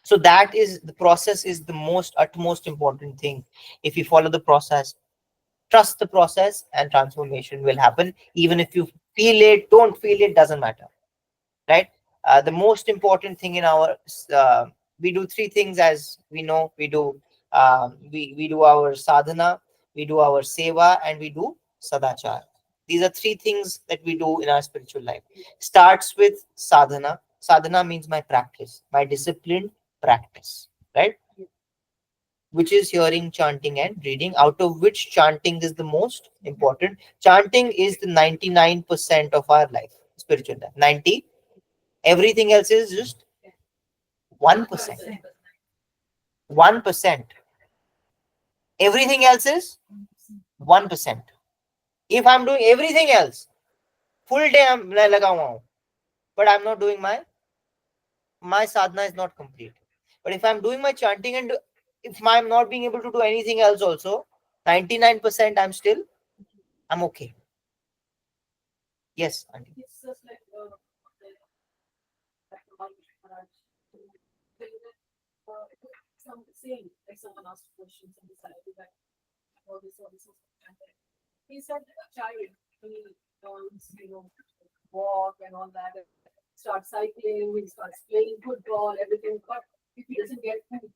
Speaker 1: So that is, the process is the utmost important thing. If you follow the process, trust the process, and transformation will happen. Even if you feel it, don't feel it, doesn't matter, right? The most important thing in our we do three things, as we know. We do our sadhana, we do our seva, and we do sadachar. These are three things that we do in our spiritual life. Starts with sadhana. Sadhana means my practice, my disciplined practice, right? Which is hearing, chanting, and reading, out of which chanting is the most important. Chanting is the 99% of our life, spiritual life. 90. Everything else is just 1%. 1%. Everything else is 1%. If I'm doing everything else, full day I'm laga hua hu, but I'm not doing my sadhana is not complete. But if I'm doing my chanting, and if I'm not being able to do anything else also, 99% I'm okay. Yes, Auntie.
Speaker 2: It's just like some saying, like someone asked questions and decided that all this, and then he said a child, he learns, walk and all that, start cycling, he starts playing football, everything. But if he doesn't get food,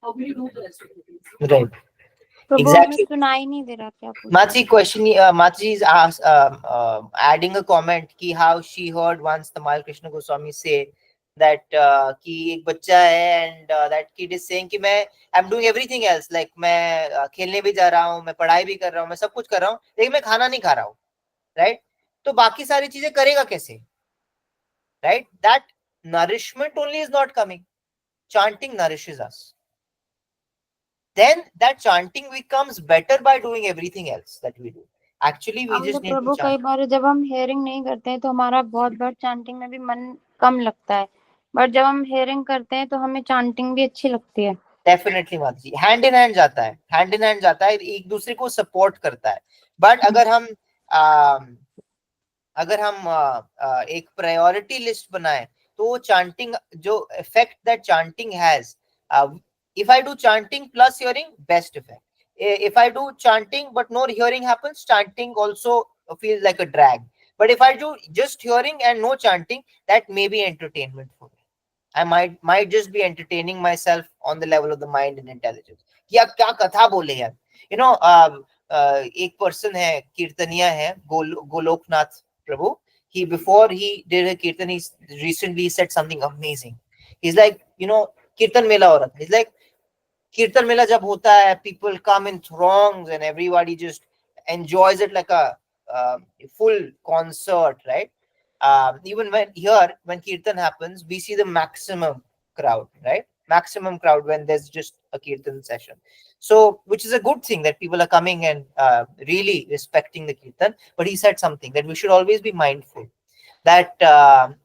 Speaker 2: how will you do the rest of the things?
Speaker 1: Right.
Speaker 4: प्रभु हमें
Speaker 1: Exactly.
Speaker 4: सुनाई नहीं दे रहा क्या पूछ
Speaker 1: Machi question. Machi is adding a comment ki how she heard once Tamal Krishna Goswami say that कि एक बच्चा है, and that kid is saying कि I'm doing everything else, like मैं खेलने भी जा रहा हूँ, मैं पढ़ाई भी कर रहा हूँ, मैं सब कुछ कर रहा हूँ, लेकिन मैं खाना नहीं खा रहा हूँ, right? तो बाकी सारी चीजें करेगा कैसे, right? That nourishment only is not coming. Chanting nourishes us. Then that chanting becomes better by doing everything else that we do. Actually, we
Speaker 4: हम
Speaker 1: just
Speaker 4: तो
Speaker 1: need to
Speaker 4: प्रभु
Speaker 1: chant.
Speaker 4: कई बार जब हम हेयरिंग नहीं करते हैं तो हमारा बहुत बार चांटिंग में भी मन कम लगता है, बट जब हम हेयरिंग करते हैं तो हमें चांटिंग भी अच्छी लगती है।
Speaker 1: डेफिनेटली माता जी, हैंड इन हैंड जाता है, हैंड इन हैंड जाता है, एक दूसरे को सपोर्ट करता है। बट अगर हम एक प्रायोरिटी लिस्ट बनाए, तो वो चांटिंग, जो effect that chanting has, if I do chanting plus hearing, best effect. If I do chanting but no hearing happens, chanting also feels like a drag. But if I do just hearing and no chanting, that may be entertainment for me. I might just be entertaining myself on the level of the mind and intelligence. क्या क्या कथा बोले यार. You know, एक person है, कीर्तनिया है, गोलोकनाथ प्रभु. He, before he did a kirtan, he recently said something amazing. He's like, कीर्तन मेला हो रहा था. He's like, कीर्तन मेला जब होता है, people come in throngs and everybody just enjoys it like a full concert, right? Even when kirtan happens, we see the maximum crowd, right? Maximum crowd when there's just a kirtan session. So, which is a good thing that people are coming and really respecting the kirtan. But he said something that we should always be mindful that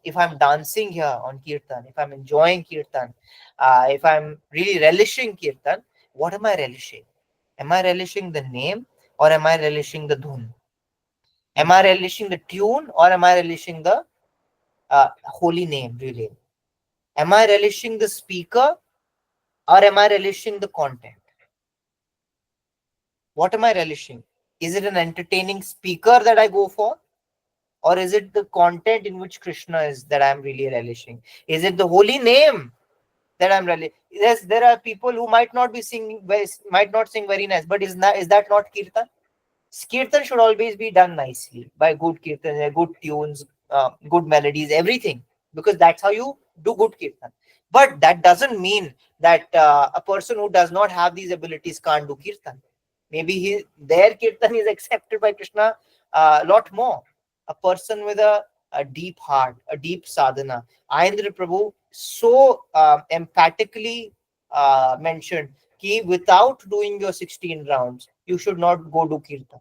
Speaker 1: if I'm dancing here on kirtan, if I'm enjoying kirtan, if I'm really relishing kirtan, what am I relishing? Am I relishing the name, or am I relishing the dhun? Am I relishing the tune, or am I relishing the holy name, really? Am I relishing the speaker, or am I relishing the content? What am I relishing? Is it an entertaining speaker that I go for? Or is it the content in which Krishna is that I'm really relishing? Is it the holy name that I'm really? Yes, there are people who might not be singing, might not sing very nice, but is that not kirtan? Kirtan should always be done nicely by good kirtan, good tunes, good melodies, everything, because that's how you do good kirtan. But that doesn't mean that a person who does not have these abilities can't do kirtan. Maybe their kirtan is accepted by Krishna a lot more. A person with a deep heart, a deep sadhana. Ayendra Prabhu so emphatically mentioned कि without doing your 16 rounds, you should not go do kirtan.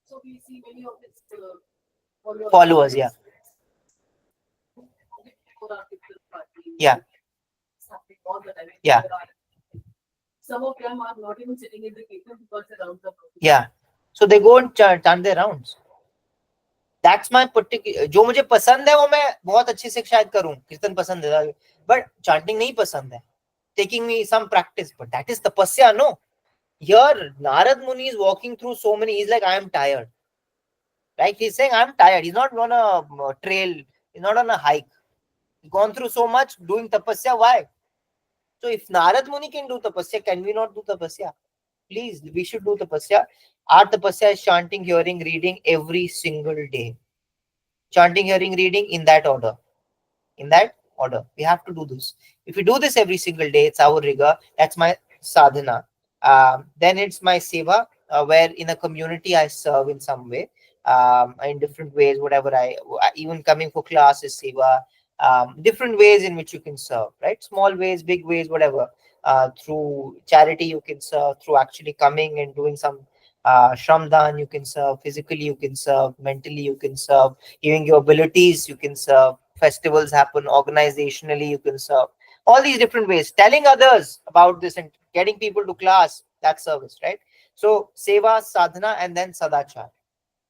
Speaker 2: So we see many of his
Speaker 1: Followers, yeah. Yeah.
Speaker 2: all the time.
Speaker 1: Yeah.
Speaker 2: Some of them are not even sitting in the kitchen because they're around the program.
Speaker 1: Yeah. So they go and chant their rounds. That's my particular, जो मुझे पसंद है वो मैं बहुत अच्छे से शायद करूं, कीर्तन पसंद है, but chanting नहीं पसंद है. Taking me some practice, but that is tapasya, no? Here, Narad Muni is walking through so many, he's like, I am tired. Right? He's saying, I'm tired. He's not on a trail, he's not on a hike. He's gone through so much doing tapasya. Why? So if Narad Muni can do tapasya, can we not do tapasya? Please, we should do tapasya. Our tapasya is chanting, hearing, reading every single day. Chanting, hearing, reading in that order. In that order. We have to do this. If we do this every single day, it's our rigor. That's my sadhana. Then it's my seva, where in a community I serve in some way, in different ways, whatever even coming for class is seva. Different ways in which you can serve, right? Small ways, big ways, whatever. Through charity, you can serve. Through actually coming and doing some shramdan, you can serve. Physically, you can serve. Mentally, you can serve. Giving your abilities, you can serve. Festivals happen organizationally, you can serve. All these different ways. Telling others about this and getting people to class, that's service, right? So, seva, sadhana, and then sadachar.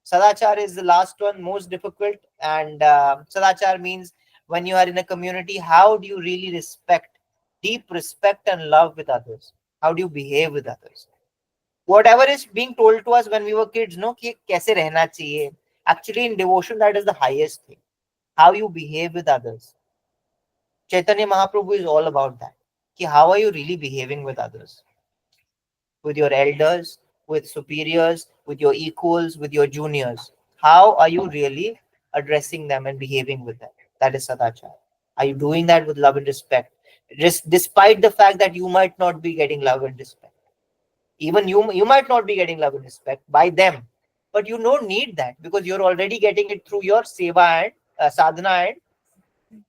Speaker 1: Sadachar is the last one, most difficult. And sadachar means when you are in a community, how do you really respect, deep respect and love with others? How do you behave with others? Whatever is being told to us when we were kids, no, कि कैसे रहना चाहिए. Actually, in devotion, that is the highest thing. How you behave with others. Chaitanya Mahaprabhu is all about that. Ki how are you really behaving with others? With your elders, with superiors, with your equals, with your juniors. How are you really addressing them and behaving with them? That is Sadachar. Are you doing that with love and respect? Just despite the fact that you might not be getting love and respect. Even you might not be getting love and respect by them. But you don't need that because you're already getting it through your seva and sadhana, and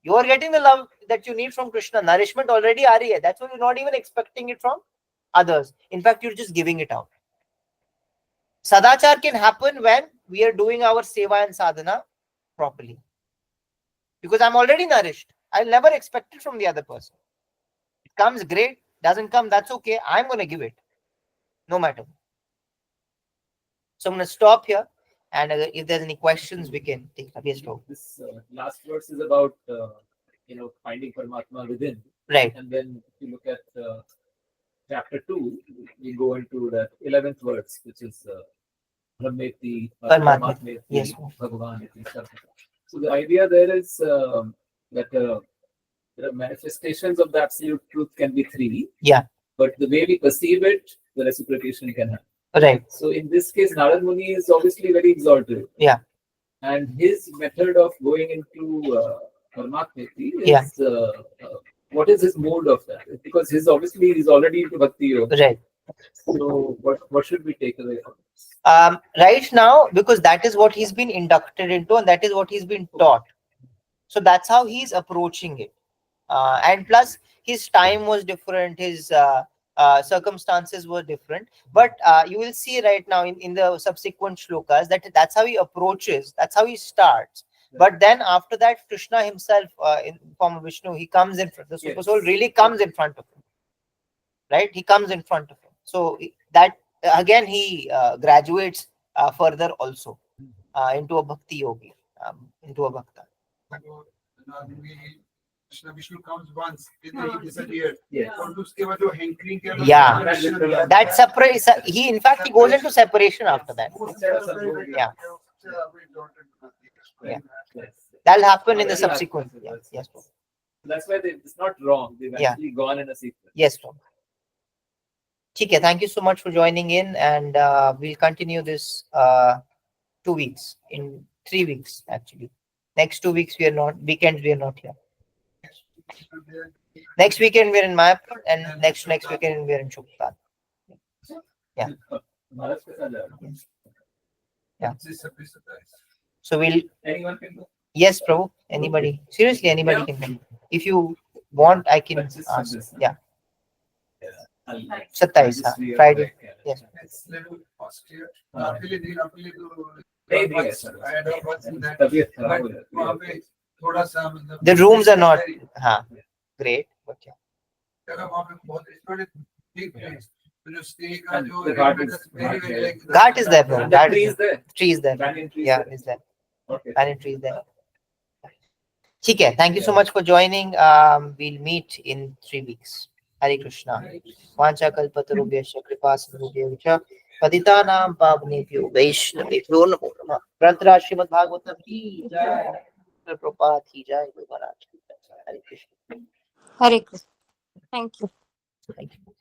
Speaker 1: you are getting the love that you need from Krishna. Nourishment already aa rahi hai. That's why you're not even expecting it from others. In fact, you're just giving it out. Sadachar can happen when we are doing our seva and sadhana properly. Because I'm already nourished. I'll never expect it from the other person. It comes, great. Doesn't come, that's okay. I'm going to give it. No matter. So I'm going to stop here. And if there's any questions, we can take up. Yes, Prabhu.
Speaker 6: This last verse is about finding Paramatma within.
Speaker 1: Right.
Speaker 6: And then if you look at chapter 2, we go into the 11th verse, which is Brahmeti,
Speaker 1: Paramatma. Yes.
Speaker 6: Bhagavan. So the idea there is that the manifestations of the absolute truth can be three.
Speaker 1: Yeah.
Speaker 6: But the way we perceive it, the reciprocation can happen.
Speaker 1: Right.
Speaker 6: So in this case, Narad Muni is obviously very exalted.
Speaker 1: Yeah.
Speaker 6: And his method of going into Paramatmeti is what is his mode of that? Because he's already into Bhakti Yoga.
Speaker 1: Right.
Speaker 6: So what should we take away from this?
Speaker 1: Right now, because that is what he's been inducted into and that is what he's been taught. So that's how he's approaching it. And plus, his time was different, his circumstances were different. But you will see right now in the subsequent shlokas that's how he approaches, that's how he starts. But then after that, Krishna himself, in form of Vishnu, he comes in front. The Super Soul really comes in front of him. Right? He comes in front of him. So that again, he graduates further also into a Bhakti Yogi, into a Bhakta.
Speaker 5: Vishnu comes once, then he disappeared.
Speaker 6: Yes.
Speaker 1: Yeah. That separate. He in fact he goes into separation after that. Yeah. Yeah. That'll happen in the subsequent. Yeah. Yes. Bro.
Speaker 6: That's why it's not wrong. They've actually gone in a sequence.
Speaker 1: Yes. Bro. Okay. Thank you so much for joining in, and we'll continue this 2 weeks. In 3 weeks, actually. Next 2 weeks we are not. Weekends we are not here. Next weekend we're in Mayapur, and next weekend we're in Chukpal. Yeah. Yeah. So we'll.
Speaker 6: Anyone can go.
Speaker 1: Yes, Prabhu. Anybody. Seriously, anybody can come. If you want, I can
Speaker 6: Let's just
Speaker 1: ask.
Speaker 6: do this, huh?
Speaker 1: Yeah.
Speaker 6: I'll
Speaker 1: 27,
Speaker 6: just
Speaker 1: Friday. Yes.
Speaker 5: It's little costlier.
Speaker 1: The rooms are not great, but yeah. Ghat is there, bro.
Speaker 6: And the tree is there.
Speaker 1: Tree is there.
Speaker 6: Banyan tree is
Speaker 1: Yeah,
Speaker 6: there.
Speaker 1: is there.
Speaker 6: Okay.
Speaker 1: Banyan tree is there. Okay, thank you so much for joining. We'll meet in 3 weeks. Hare Krishna. Vancha kalpatarubhyasya kripa sindhubhya पतितानां पावनेभ्यो वैष्णवेभ्यो नमो नमः। ग्रंथराज श्रीमद् भागवतम की जय, प्रभुपाद की जय, गुरु महाराज की जय। हरे Krishna.
Speaker 4: Hare Krishna. Thank you.
Speaker 1: Thank you.